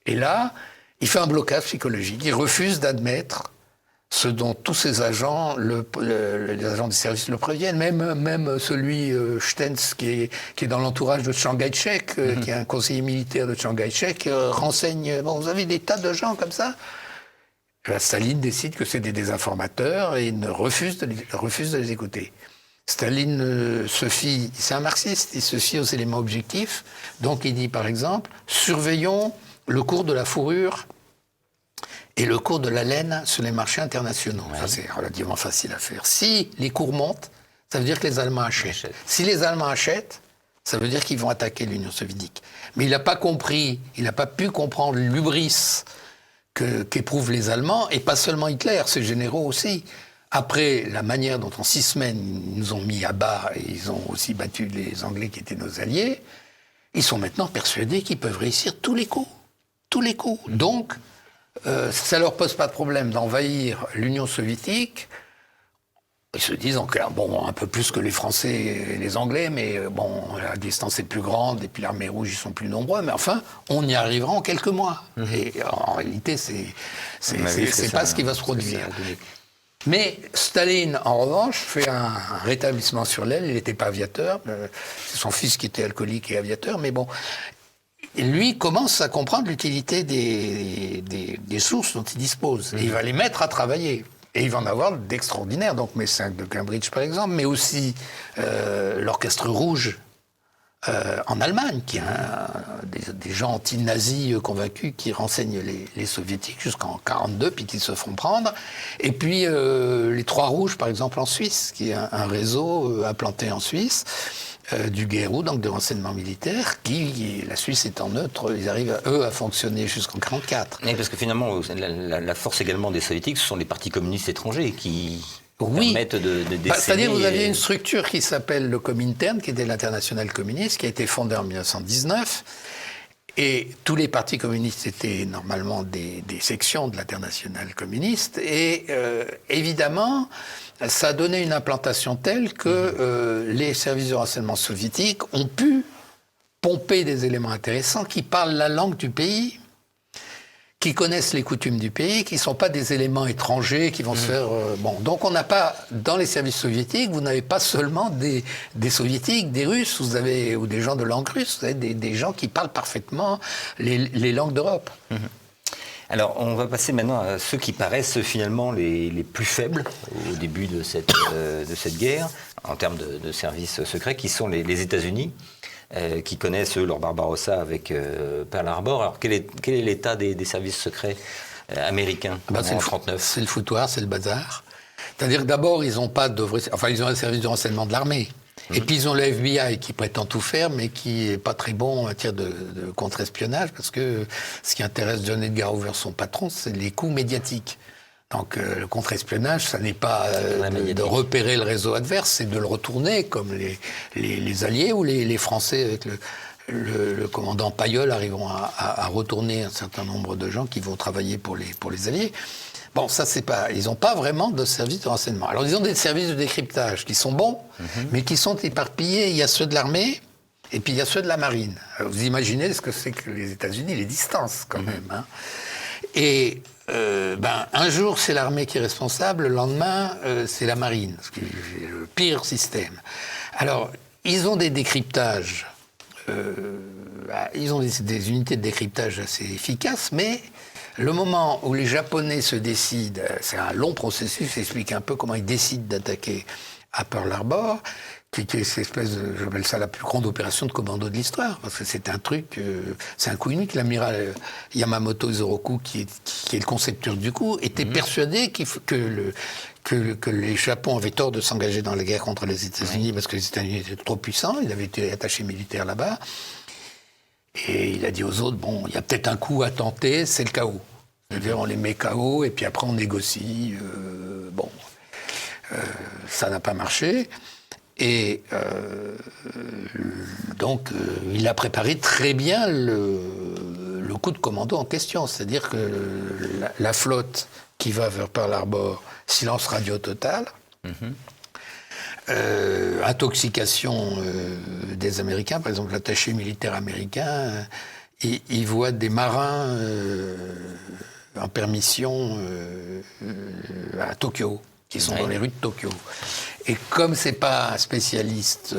Et là, il fait un blocage psychologique. Il refuse d'admettre ce dont tous ses agents, les agents des services le préviennent, même celui Stenz qui est dans l'entourage de Chiang Kai-shek, qui est un conseiller militaire de Chiang Kai-shek, renseigne. Bon, vous avez des tas de gens comme ça. Et Staline décide que c'est des désinformateurs et il refuse de les écouter. Staline c'est un marxiste, il se fie aux éléments objectifs. Donc il dit par exemple, surveillons le cours de la fourrure et le cours de la laine sur les marchés internationaux. Ouais. Ça, c'est relativement facile à faire. Si les cours montent, ça veut dire que les Allemands achètent. Si les Allemands achètent, ça veut dire qu'ils vont attaquer l'Union soviétique. Mais il n'a pas compris, il n'a pas pu comprendre l'hubris qu'éprouvent les Allemands, et pas seulement Hitler, ses généraux aussi. Après la manière dont en 6 semaines, ils nous ont mis à bas, et ils ont aussi battu les Anglais qui étaient nos alliés, ils sont maintenant persuadés qu'ils peuvent réussir tous les coups. Tous les coups. Donc, ça leur pose pas de problème d'envahir l'Union soviétique. Ils se disent bon, un peu plus que les Français et les Anglais, mais bon, la distance est plus grande et puis l'armée rouge, ils sont plus nombreux. Mais enfin, on y arrivera en quelques mois. Et en réalité, c'est pas ce qui va se produire. Mais Staline, en revanche, fait un rétablissement sur l'aile. Il n'était pas aviateur. C'est son fils qui était alcoolique et aviateur. Mais bon, lui commence à comprendre l'utilité des sources dont il dispose. Et il va les mettre à travailler. Et il va en avoir d'extraordinaires. Donc Messiaen de Cambridge, par exemple, mais aussi l'Orchestre Rouge en Allemagne, qui a des gens anti-nazis convaincus qui renseignent les soviétiques jusqu'en 1942, puis qui se font prendre. Et puis les Trois Rouges, par exemple, en Suisse, qui est un réseau implanté en Suisse, du GRU, donc de renseignement militaire, la Suisse étant neutre, ils arrivent, eux, à fonctionner jusqu'en 1944. Oui, parce que finalement, la force également des soviétiques, ce sont les partis communistes étrangers qui permettent de déceler... C'est-à-dire que vous aviez une structure qui s'appelle le Comintern, qui était l'Internationale communiste, qui a été fondée en 1919, et tous les partis communistes étaient normalement des sections de l'Internationale communiste, et évidemment... ça a donné une implantation telle que les services de renseignement soviétiques ont pu pomper des éléments intéressants qui parlent la langue du pays, qui connaissent les coutumes du pays, qui ne sont pas des éléments étrangers qui vont se faire... Donc on n'a pas, dans les services soviétiques, vous n'avez pas seulement des soviétiques, des Russes, ou des gens de langue russe, vous avez des gens qui parlent parfaitement les langues d'Europe. Alors, on va passer maintenant à ceux qui paraissent finalement les plus faibles au début de cette guerre, en termes de services secrets, qui sont les États-Unis, qui connaissent, eux, leur Barbarossa avec Pearl Harbor. Alors, quel est l'état des services secrets américains en 1939 ? C'est le foutoir, c'est le bazar. C'est-à-dire que d'abord, ils ont un service de renseignement de l'armée. Et puis ils ont le FBI qui prétend tout faire, mais qui n'est pas très bon en matière de contre-espionnage, parce que ce qui intéresse John Edgar Hoover, son patron, c'est les coups médiatiques. Donc le contre-espionnage, ça n'est pas de repérer le réseau adverse, c'est de le retourner, comme les Alliés ou les Français avec le commandant Payeul arriveront à retourner un certain nombre de gens qui vont travailler pour les Alliés. Bon, ça, c'est pas... Ils n'ont pas vraiment de services de renseignement. Alors, ils ont des services de décryptage qui sont bons, mais qui sont éparpillés. Il y a ceux de l'armée, et puis il y a ceux de la marine. Alors, vous imaginez ce que c'est que les États-Unis, les distances, quand même. Hein. Et un jour, c'est l'armée qui est responsable, le lendemain, c'est la marine, ce qui est le pire système. Alors, ils ont des décryptages... ils ont des unités de décryptage assez efficaces, mais... Le moment où les Japonais se décident, c'est un long processus, j'explique un peu comment ils décident d'attaquer à Pearl Harbor, qui est cette espèce de, j'appelle ça la plus grande opération de commando de l'histoire, parce que c'est un truc, c'est un coup unique. L'amiral Yamamoto Isoroku, qui est le concepteur du coup, était persuadé que les Japon avaient tort de s'engager dans la guerre contre les États-Unis, parce que les États-Unis étaient trop puissants, il avait été attaché militaire là-bas, et il a dit aux autres, bon, il y a peut-être un coup à tenter, c'est le chaos. C'est-à-dire on les met KO, et puis après on négocie, ça n'a pas marché. Et donc, il a préparé très bien le coup de commando en question. C'est-à-dire que la flotte qui va vers Pearl Harbor, silence radio total, intoxication des Américains. Par exemple, l'attaché militaire américain, il voit des marins en permission à Tokyo, qui sont dans les rues de Tokyo. Et comme c'est pas un spécialiste,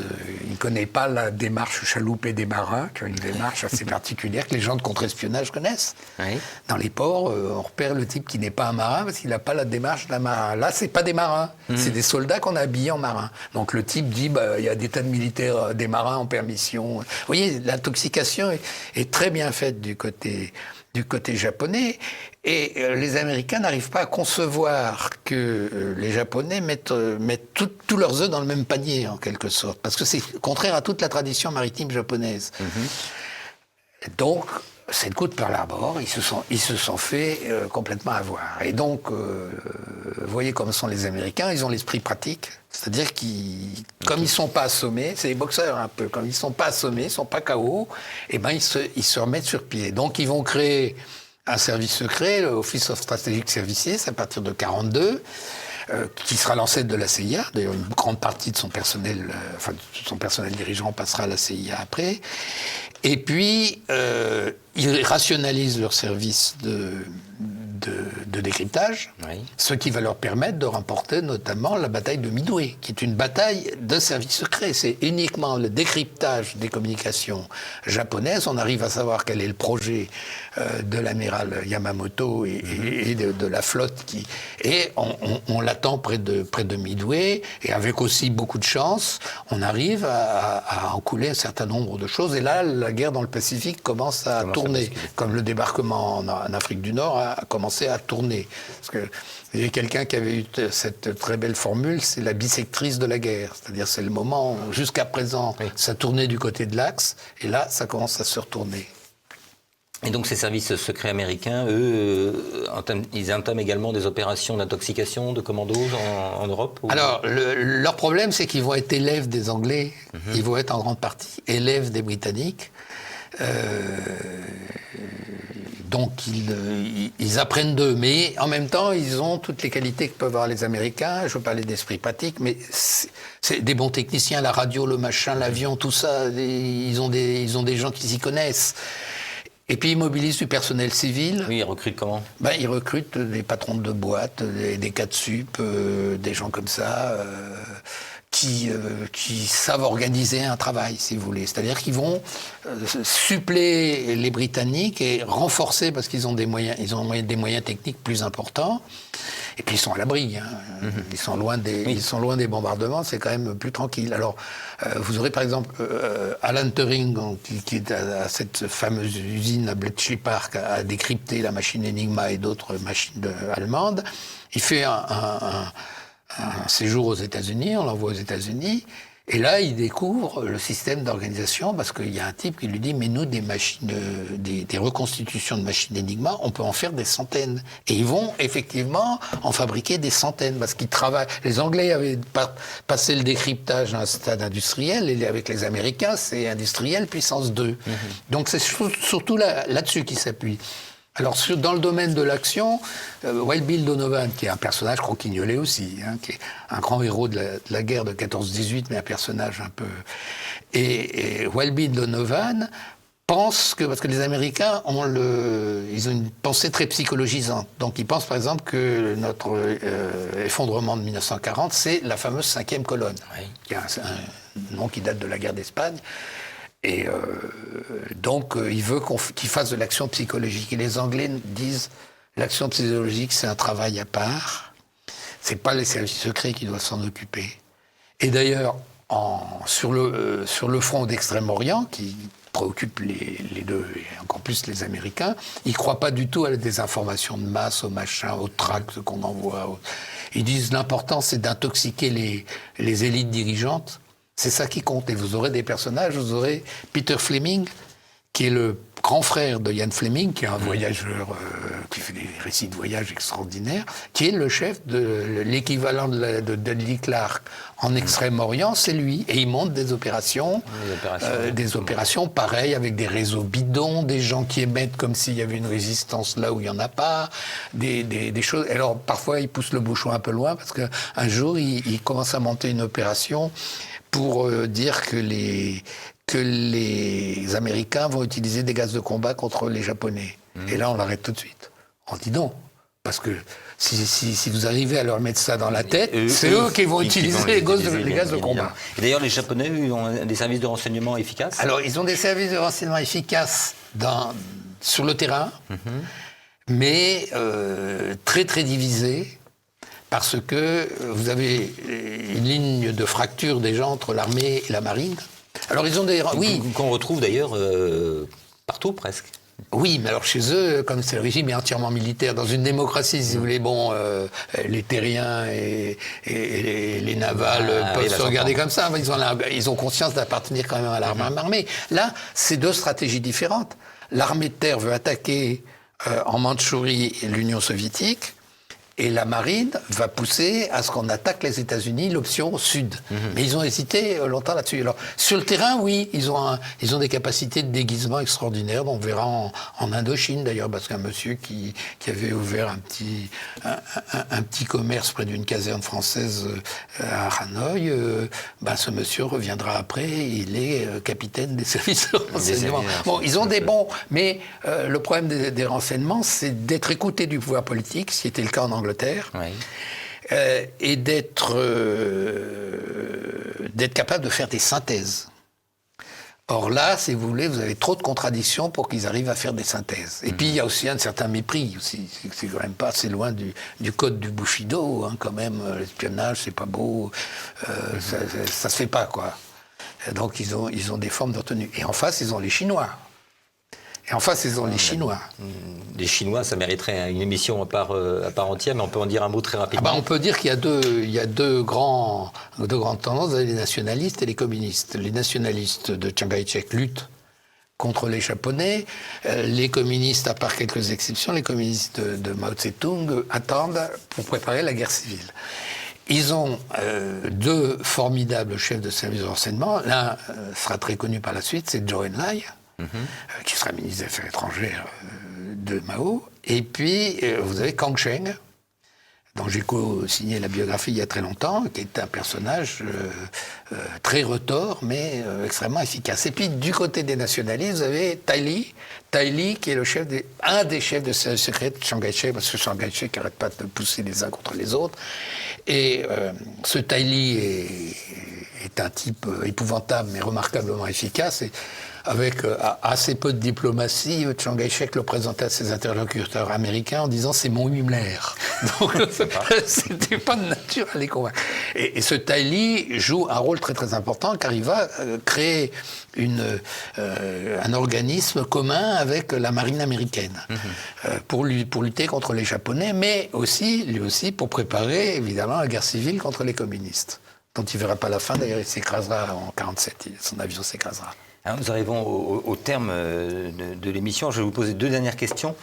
il connaît pas la démarche chaloupée des marins, qui est une démarche assez particulière que les gens de contre-espionnage connaissent. Oui. Dans les ports, on repère le type qui n'est pas un marin parce qu'il n'a pas la démarche d'un marin. Là, c'est pas des marins, c'est des soldats qu'on a habillés en marins. Donc le type dit, il y a des tas de militaires, des marins en permission. Vous voyez, l'intoxication est très bien faite du côté japonais. Et les Américains n'arrivent pas à concevoir que les Japonais mettent tous leurs œufs dans le même panier, en quelque sorte. Parce que c'est contraire à toute la tradition maritime japonaise. Donc, c'est le coup de Pearl Harbor, ils se sont fait complètement avoir. Et donc, vous voyez comme sont les Américains, ils ont l'esprit pratique. C'est-à-dire comme ils ne sont pas assommés, c'est les boxeurs un peu, comme ils ne sont pas assommés, ils ne sont pas KO, et ben ils se remettent sur pied. Donc ils vont créer un service secret, le Office of Strategic Services, à partir de 1942, qui sera l'ancêtre de la CIA. D'ailleurs, une grande partie de son personnel, son personnel dirigeant passera à la CIA après. Et puis, ils rationalisent leur service de décryptage, ce qui va leur permettre de remporter notamment la bataille de Midway, qui est une bataille de service secret. C'est uniquement le décryptage des communications japonaises. On arrive à savoir quel est le projet de l'amiral Yamamoto et de la flotte et on l'attend près de Midway, et avec aussi beaucoup de chance, on arrive à encouler un certain nombre de choses. Et là, la guerre dans le Pacifique commence à tourner, comme le débarquement en Afrique du Nord a commencé à tourner. Parce que il y a quelqu'un qui avait eu cette très belle formule, c'est la bissectrice de la guerre. C'est-à-dire, c'est le moment où, jusqu'à présent, ça tournait du côté de l'axe, et là, ça commence à se retourner. Et donc ces services secrets américains, eux, ils entament également des opérations d'intoxication de commandos en Europe ou... Alors, leur problème, c'est qu'ils vont être élèves des Anglais, ils vont être en grande partie élèves des Britanniques. Donc ils apprennent d'eux, mais en même temps ils ont toutes les qualités que peuvent avoir les Américains. Je parlais d'esprit pratique, mais c'est des bons techniciens, la radio, le machin, l'avion, tout ça. Ils ont des gens qui s'y connaissent. Et puis ils mobilisent du personnel civil. Oui, ils recrutent comment ? Ils recrutent des patrons de boîtes, des cas de sup, des gens comme ça. Qui savent organiser un travail, si vous voulez. C'est-à-dire qu'ils vont suppléer les Britanniques et renforcer, parce qu'ils ont des moyens techniques plus importants. Et puis ils sont à l'abri. Ils sont loin des bombardements. C'est quand même plus tranquille. Alors, vous aurez par exemple Alan Turing, qui est à cette fameuse usine à Bletchley Park, à décrypter la machine Enigma et d'autres machines allemandes. Il fait un séjour aux États-Unis, on l'envoie aux États-Unis, et là, il découvre le système d'organisation, parce qu'il y a un type qui lui dit, mais nous, des machines, des reconstitutions de machines Enigma, on peut en faire des centaines. Et ils vont effectivement en fabriquer des centaines, parce qu'ils travaillent. Les Anglais avaient passé le décryptage à un stade industriel, et avec les Américains, c'est industriel puissance 2. Donc c'est surtout là-dessus qu'ils s'appuient. Alors, dans le domaine de l'action, Wild Bill Donovan, qui est un personnage croquignolé aussi, qui est un grand héros de la guerre de 14-18, mais un personnage un peu... Et Wild Bill Donovan pense que, parce que les Américains ils ont une pensée très psychologisante. Donc, ils pensent, par exemple, que notre effondrement de 1940, c'est la fameuse 5e colonne, qui est un nom qui date de la guerre d'Espagne. Et donc, il veut qu'il fasse de l'action psychologique. Et les Anglais disent, l'action psychologique, c'est un travail à part. C'est pas les services secrets qui doivent s'en occuper. Et d'ailleurs, sur le front d'Extrême-Orient, qui préoccupe les deux, et encore plus les Américains. Ils ne croient pas du tout à la désinformation de masse, au machin, au tract qu'on envoie. Ils disent l'important, c'est d'intoxiquer les élites dirigeantes. C'est ça qui compte. Et vous aurez des personnages, vous aurez Peter Fleming, qui est le grand frère de Ian Fleming, qui est un voyageur qui fait des récits de voyage extraordinaires, qui est le chef de l'équivalent de Dudley Clark en Extrême-Orient, c'est lui. Et il monte des opérations pareilles, avec des réseaux bidons, des gens qui émettent comme s'il y avait une résistance là où il n'y en a pas, des choses. Alors parfois, il pousse le bouchon un peu loin, parce qu'un jour, il commence à monter une opération pour dire que les Américains vont utiliser des gaz de combat contre les Japonais. Et là, on l'arrête tout de suite. On dit non. Parce que si vous arrivez à leur mettre ça dans la tête, c'est eux qui vont utiliser les gaz de combat. Et d'ailleurs, les Japonais ont des services de renseignement efficaces ? Alors, ils ont des services de renseignement efficaces sur le terrain, mais très, très divisés. Parce que vous avez une ligne de fracture déjà entre l'armée et la marine. Alors ils ont des... Oui. Qu'on retrouve d'ailleurs partout presque. Oui, mais alors chez eux, comme c'est le régime est entièrement militaire, dans une démocratie, si vous voulez, les terriens et les navals peuvent se regarder comme ça. Ils ont conscience d'appartenir quand même à l'armée armée. Là, c'est deux stratégies différentes. L'armée de terre veut attaquer en Mandchourie l'Union soviétique. Et la marine va pousser à ce qu'on attaque les États-Unis, l'option sud. Mais ils ont hésité longtemps là-dessus. Alors, sur le terrain, oui, ils ont des capacités de déguisement extraordinaires. On verra en Indochine, d'ailleurs, parce qu'un monsieur qui avait ouvert un petit commerce près d'une caserne française à Hanoï, ce monsieur reviendra après, il est capitaine des services de renseignement. Bon, ils ont des bons, mais le problème des renseignements, c'est d'être écouté du pouvoir politique, ce qui était le cas en Angleterre, et d'être capable de faire des synthèses. Or là, si vous voulez, vous avez trop de contradictions pour qu'ils arrivent à faire des synthèses. Et puis il y a aussi un certain mépris aussi. C'est quand même pas assez loin du code du Bushido, quand même. L'espionnage, c'est pas beau, ça se fait pas, quoi. Donc ils ont des formes de retenue. Et en face, ils ont les Chinois. Les Chinois, ça mériterait une émission à part entière, mais on peut en dire un mot très rapidement. On peut dire qu'il y a deux grandes tendances, les nationalistes et les communistes. Les nationalistes de Chiang Kai-shek luttent contre les Japonais. Les communistes, à part quelques exceptions, les communistes de Mao Tse-tung attendent pour préparer la guerre civile. Ils ont deux formidables chefs de service de renseignement. L'un sera très connu par la suite, c'est Zhou Enlai, qui sera ministre des Affaires étrangères de Mao. Et puis, vous avez Kang Sheng, dont j'ai co-signé la biographie il y a très longtemps, qui est un personnage très retors, mais extrêmement efficace. Et puis, du côté des nationalistes, vous avez Tai Li, qui est un des chefs de service secret de Chiang Kai-shek, parce que Chiang Kai-shek n'arrête pas de pousser les uns contre les autres. Et ce Tai Li est un type épouvantable, mais remarquablement efficace. Et avec assez peu de diplomatie, Chiang Kai-shek le présentait à ses interlocuteurs américains en disant « c'est mon Himmler ». Donc, c'était pas de nature à les convaincre. Et ce Tai Li joue un rôle très très important, car il va créer un organisme commun avec la marine américaine pour lutter contre les Japonais, mais lui aussi pour préparer évidemment la guerre civile contre les communistes, dont il ne verra pas la fin. D'ailleurs, il s'écrasera en 1947, son avion s'écrasera. Alors, nous arrivons au terme de l'émission. Je vais vous poser deux dernières questions.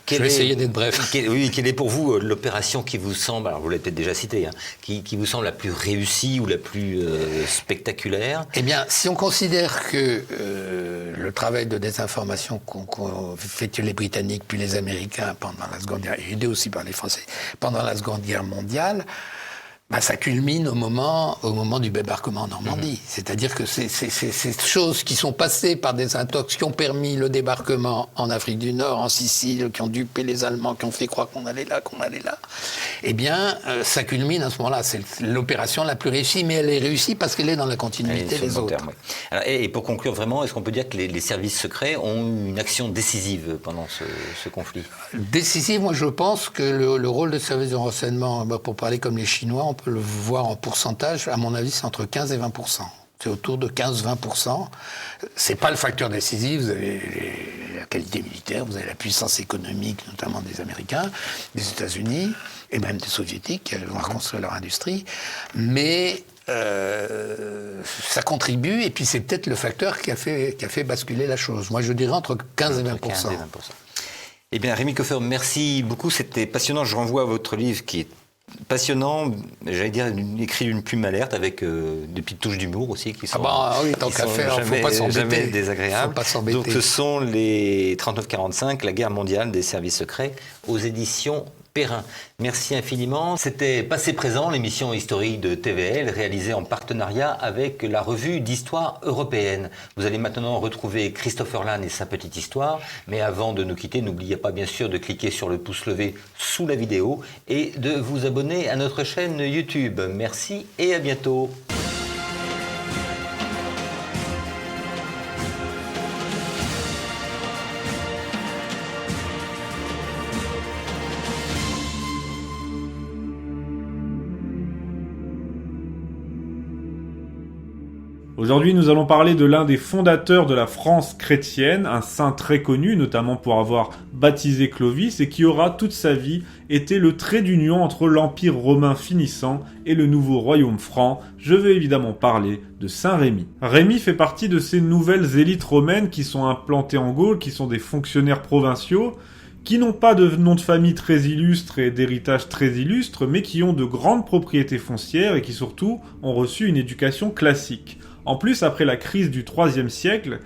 Je vais essayer d'être bref. Quelle est pour vous l'opération qui vous semble, alors vous l'avez peut-être déjà citée, qui vous semble la plus réussie ou la plus spectaculaire ? Eh bien, si on considère que le travail de désinformation qu'ont fait les Britanniques puis les Américains pendant la Seconde Guerre, et aidés aussi par les Français, pendant la Seconde Guerre mondiale, ça culmine au moment du débarquement en Normandie. C'est-à-dire que ces choses qui sont passées par des intox qui ont permis le débarquement en Afrique du Nord, en Sicile, qui ont dupé les Allemands, qui ont fait croire qu'on allait là, eh bien, ça culmine à ce moment-là. C'est l'opération la plus réussie, mais elle est réussie parce qu'elle est dans la continuité des autres. Terme, oui. Alors, et pour conclure vraiment, est-ce qu'on peut dire que les services secrets ont eu une action décisive pendant ce conflit ? Décisive, moi je pense que le rôle des services de renseignement, pour parler comme les Chinois, on peut le voir en pourcentage, à mon avis, c'est entre 15 et 20%. C'est autour de 15-20%. C'est pas le facteur décisif. Vous avez la qualité militaire, vous avez la puissance économique, notamment des Américains, des États-Unis, et même des Soviétiques, qui vont reconstruire leur industrie. Mais ça contribue, et puis c'est peut-être le facteur qui a fait basculer la chose. Moi, je dirais entre 15 et 20%. 15 et 20%. Eh bien, Rémi Coeffer, merci beaucoup. C'était passionnant. Je renvoie à votre livre qui est passionnant, j'allais dire écrit d'une plume alerte avec des petites touches d'humour aussi qui sont, oui, tant qu'à faire, jamais, faut pas s'embêter, jamais désagréables. Faut pas s'embêter. Donc ce sont les 39-45, la guerre mondiale des services secrets aux éditions Perrin. Merci infiniment. C'était Passé Présent, l'émission historique de TVL réalisée en partenariat avec la revue d'histoire européenne. Vous allez maintenant retrouver Christopher Lann et sa petite histoire. Mais avant de nous quitter, n'oubliez pas bien sûr de cliquer sur le pouce levé sous la vidéo et de vous abonner à notre chaîne YouTube. Merci et à bientôt. Aujourd'hui, nous allons parler de l'un des fondateurs de la France chrétienne, un saint très connu, notamment pour avoir baptisé Clovis, et qui aura toute sa vie été le trait d'union entre l'Empire romain finissant et le nouveau royaume franc. Je vais évidemment parler de Saint Rémi. Rémi fait partie de ces nouvelles élites romaines qui sont implantées en Gaule, qui sont des fonctionnaires provinciaux, qui n'ont pas de nom de famille très illustre et d'héritage très illustre, mais qui ont de grandes propriétés foncières et qui surtout ont reçu une éducation classique. En plus, après la crise du IIIe siècle,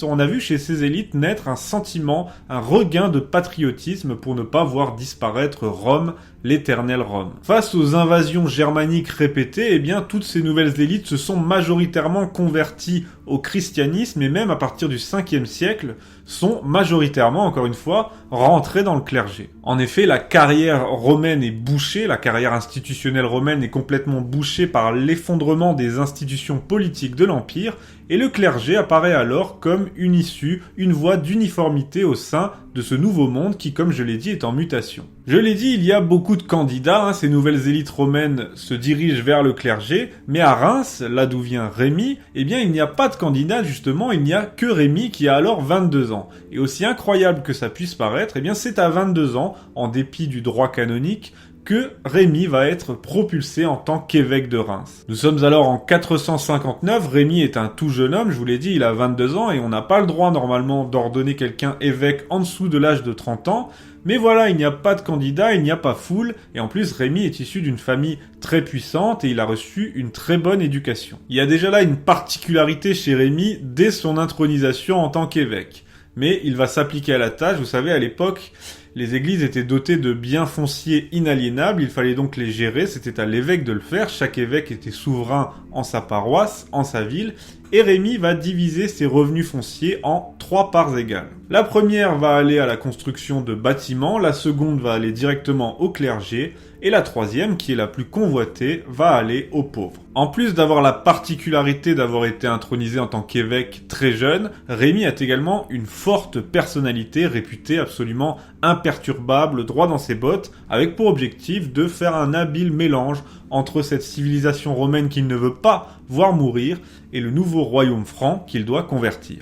on a vu chez ces élites naître un sentiment, un regain de patriotisme pour ne pas voir disparaître Rome, l'éternel Rome. Face aux invasions germaniques répétées, eh bien, toutes ces nouvelles élites se sont majoritairement converties au christianisme et même à partir du 5e siècle, sont majoritairement, encore une fois, rentrées dans le clergé. En effet, la carrière romaine est bouchée, la carrière institutionnelle romaine est complètement bouchée par l'effondrement des institutions politiques de l'Empire, et le clergé apparaît alors comme une issue, une voie d'uniformité au sein de ce nouveau monde qui, comme je l'ai dit, est en mutation. Je l'ai dit, il y a beaucoup de candidats, ces nouvelles élites romaines se dirigent vers le clergé, mais à Reims, là d'où vient Rémi, eh bien il n'y a pas de candidat justement, il n'y a que Rémi qui a alors 22 ans. Et aussi incroyable que ça puisse paraître, eh bien c'est à 22 ans, en dépit du droit canonique, que Rémi va être propulsé en tant qu'évêque de Reims. Nous sommes alors en 459, Rémi est un tout jeune homme, je vous l'ai dit, il a 22 ans et on n'a pas le droit normalement d'ordonner quelqu'un évêque en dessous de l'âge de 30 ans, mais voilà, il n'y a pas de candidat, il n'y a pas foule, et en plus Rémi est issu d'une famille très puissante et il a reçu une très bonne éducation. Il y a déjà là une particularité chez Rémi dès son intronisation en tant qu'évêque. Mais il va s'appliquer à la tâche, vous savez, à l'époque, les églises étaient dotées de biens fonciers inaliénables, il fallait donc les gérer, c'était à l'évêque de le faire, chaque évêque était souverain en sa paroisse, en sa ville, et Rémi va diviser ses revenus fonciers en 3 parts égales. La première va aller à la construction de bâtiments, la seconde va aller directement au clergé, et la troisième, qui est la plus convoitée, va aller aux pauvres. En plus d'avoir la particularité d'avoir été intronisé en tant qu'évêque très jeune, Rémi a également une forte personnalité réputée absolument imperturbable, droit dans ses bottes, avec pour objectif de faire un habile mélange entre cette civilisation romaine qu'il ne veut pas voir mourir et le nouveau royaume franc qu'il doit convertir.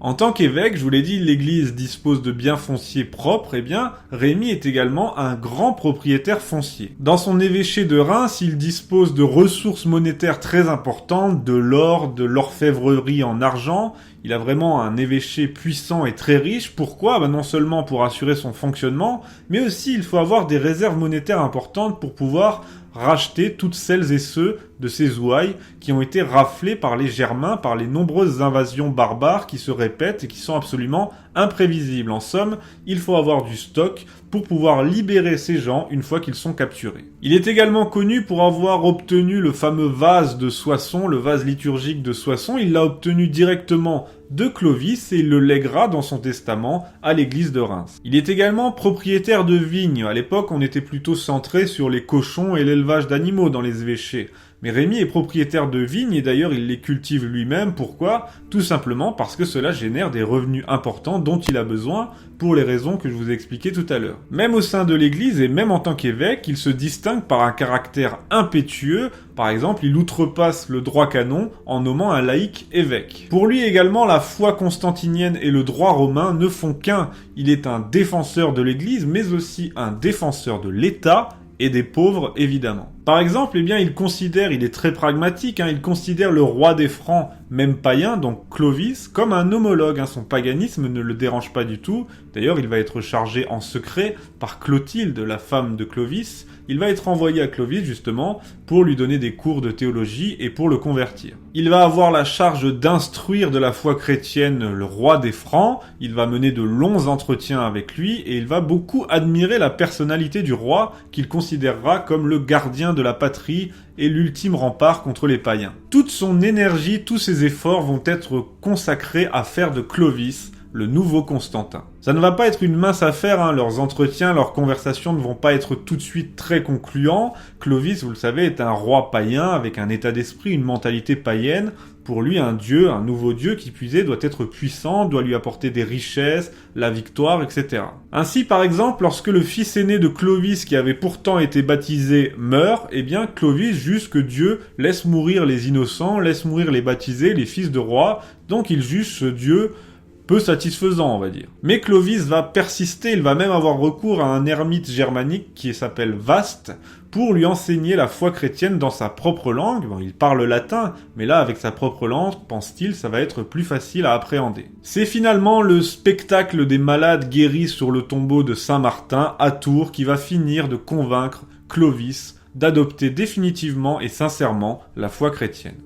En tant qu'évêque, je vous l'ai dit, l'église dispose de biens fonciers propres, et bien, Rémi est également un grand propriétaire foncier. Dans son évêché de Reims, il dispose de ressources monétaires très importantes, de l'or, de l'orfèvrerie en argent. Il a vraiment un évêché puissant et très riche. Pourquoi ? Non seulement pour assurer son fonctionnement, mais aussi il faut avoir des réserves monétaires importantes pour pouvoir racheter toutes celles et ceux de ces ouailles qui ont été raflées par les Germains, par les nombreuses invasions barbares qui se répètent et qui sont absolument imprévisibles. En somme, il faut avoir du stock pour pouvoir libérer ces gens une fois qu'ils sont capturés. Il est également connu pour avoir obtenu le fameux vase de Soissons, le vase liturgique de Soissons. Il l'a obtenu directement de Clovis et il le lèguera dans son testament à l'église de Reims. Il est également propriétaire de vignes. À l'époque, on était plutôt centré sur les cochons et l'élevage d'animaux dans les évêchés. Mais Rémi est propriétaire de vignes et d'ailleurs il les cultive lui-même. Pourquoi ? Tout simplement parce que cela génère des revenus importants dont il a besoin pour les raisons que je vous ai expliquées tout à l'heure. Même au sein de l'église et même en tant qu'évêque, il se distingue par un caractère impétueux. Par exemple, il outrepasse le droit canon en nommant un laïc évêque. Pour lui également, la foi constantinienne et le droit romain ne font qu'un. Il est un défenseur de l'église mais aussi un défenseur de l'État et des pauvres, évidemment. Par exemple, il est très pragmatique, il considère le roi des Francs, même païen, donc Clovis, comme un homologue. Son paganisme ne le dérange pas du tout. D'ailleurs, il va être chargé en secret par Clotilde, la femme de Clovis. Il va être envoyé à Clovis, justement, pour lui donner des cours de théologie et pour le convertir. Il va avoir la charge d'instruire de la foi chrétienne le roi des Francs. Il va mener de longs entretiens avec lui et il va beaucoup admirer la personnalité du roi qu'il considérera comme le gardien de la patrie et l'ultime rempart contre les païens. Toute son énergie, tous ses efforts vont être consacrés à faire de Clovis le nouveau Constantin. Ça ne va pas être une mince affaire, leurs entretiens, leurs conversations ne vont pas être tout de suite très concluants. Clovis, vous le savez, est un roi païen avec un état d'esprit, une mentalité païenne. Pour lui, un dieu, un nouveau dieu qui puisé doit être puissant, doit lui apporter des richesses, la victoire, etc. Ainsi, par exemple, lorsque le fils aîné de Clovis, qui avait pourtant été baptisé, meurt, Clovis juge que Dieu laisse mourir les innocents, laisse mourir les baptisés, les fils de rois, donc il juge ce dieu peu satisfaisant, on va dire. Mais Clovis va persister, il va même avoir recours à un ermite germanique qui s'appelle Vaste pour lui enseigner la foi chrétienne dans sa propre langue. Bon, il parle latin, mais là, avec sa propre langue, pense-t-il, ça va être plus facile à appréhender. C'est finalement le spectacle des malades guéris sur le tombeau de Saint-Martin à Tours qui va finir de convaincre Clovis d'adopter définitivement et sincèrement la foi chrétienne.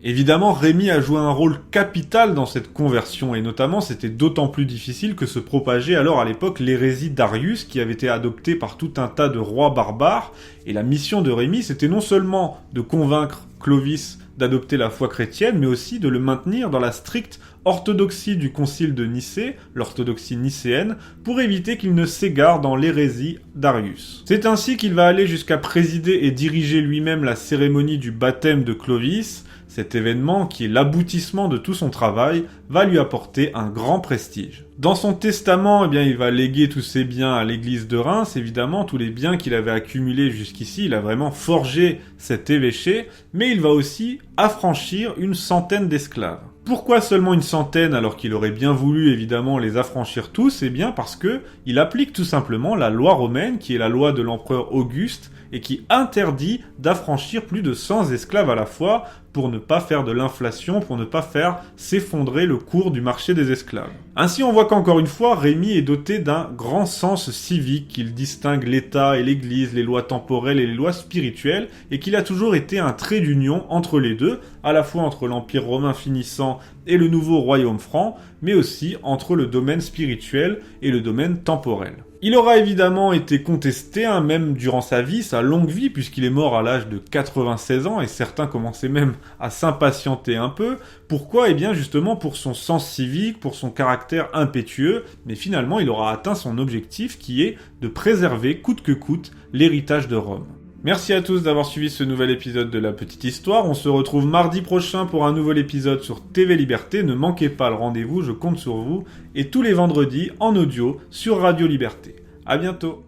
Évidemment, Rémi a joué un rôle capital dans cette conversion, et notamment c'était d'autant plus difficile que se propageait alors à l'époque l'hérésie d'Arius qui avait été adoptée par tout un tas de rois barbares, et la mission de Rémi c'était non seulement de convaincre Clovis d'adopter la foi chrétienne, mais aussi de le maintenir dans la stricte orthodoxie du concile de Nicée, l'orthodoxie nicéenne, pour éviter qu'il ne s'égare dans l'hérésie d'Arius. C'est ainsi qu'il va aller jusqu'à présider et diriger lui-même la cérémonie du baptême de Clovis. Cet événement, qui est l'aboutissement de tout son travail, va lui apporter un grand prestige. Dans son testament, il va léguer tous ses biens à l'église de Reims, évidemment, tous les biens qu'il avait accumulés jusqu'ici, il a vraiment forgé cet évêché, mais il va aussi affranchir une centaine d'esclaves. Pourquoi seulement une centaine alors qu'il aurait bien voulu évidemment les affranchir tous ? Eh bien parce que il applique tout simplement la loi romaine, qui est la loi de l'empereur Auguste, et qui interdit d'affranchir plus de 100 esclaves à la fois pour ne pas faire de l'inflation, pour ne pas faire s'effondrer le cours du marché des esclaves. Ainsi, on voit qu'encore une fois, Rémi est doté d'un grand sens civique, qu'il distingue l'État et l'Église, les lois temporelles et les lois spirituelles, et qu'il a toujours été un trait d'union entre les deux, à la fois entre l'Empire romain finissant et le nouveau royaume franc, mais aussi entre le domaine spirituel et le domaine temporel. Il aura évidemment été contesté, même durant sa vie, sa longue vie, puisqu'il est mort à l'âge de 96 ans, et certains commençaient même à s'impatienter un peu. Pourquoi ? Eh bien justement pour son sens civique, pour son caractère impétueux, mais finalement il aura atteint son objectif qui est de préserver coûte que coûte l'héritage de Rome. Merci à tous d'avoir suivi ce nouvel épisode de La Petite Histoire. On se retrouve mardi prochain pour un nouvel épisode sur TV Liberté. Ne manquez pas le rendez-vous, je compte sur vous. Et tous les vendredis en audio sur Radio Liberté. À bientôt.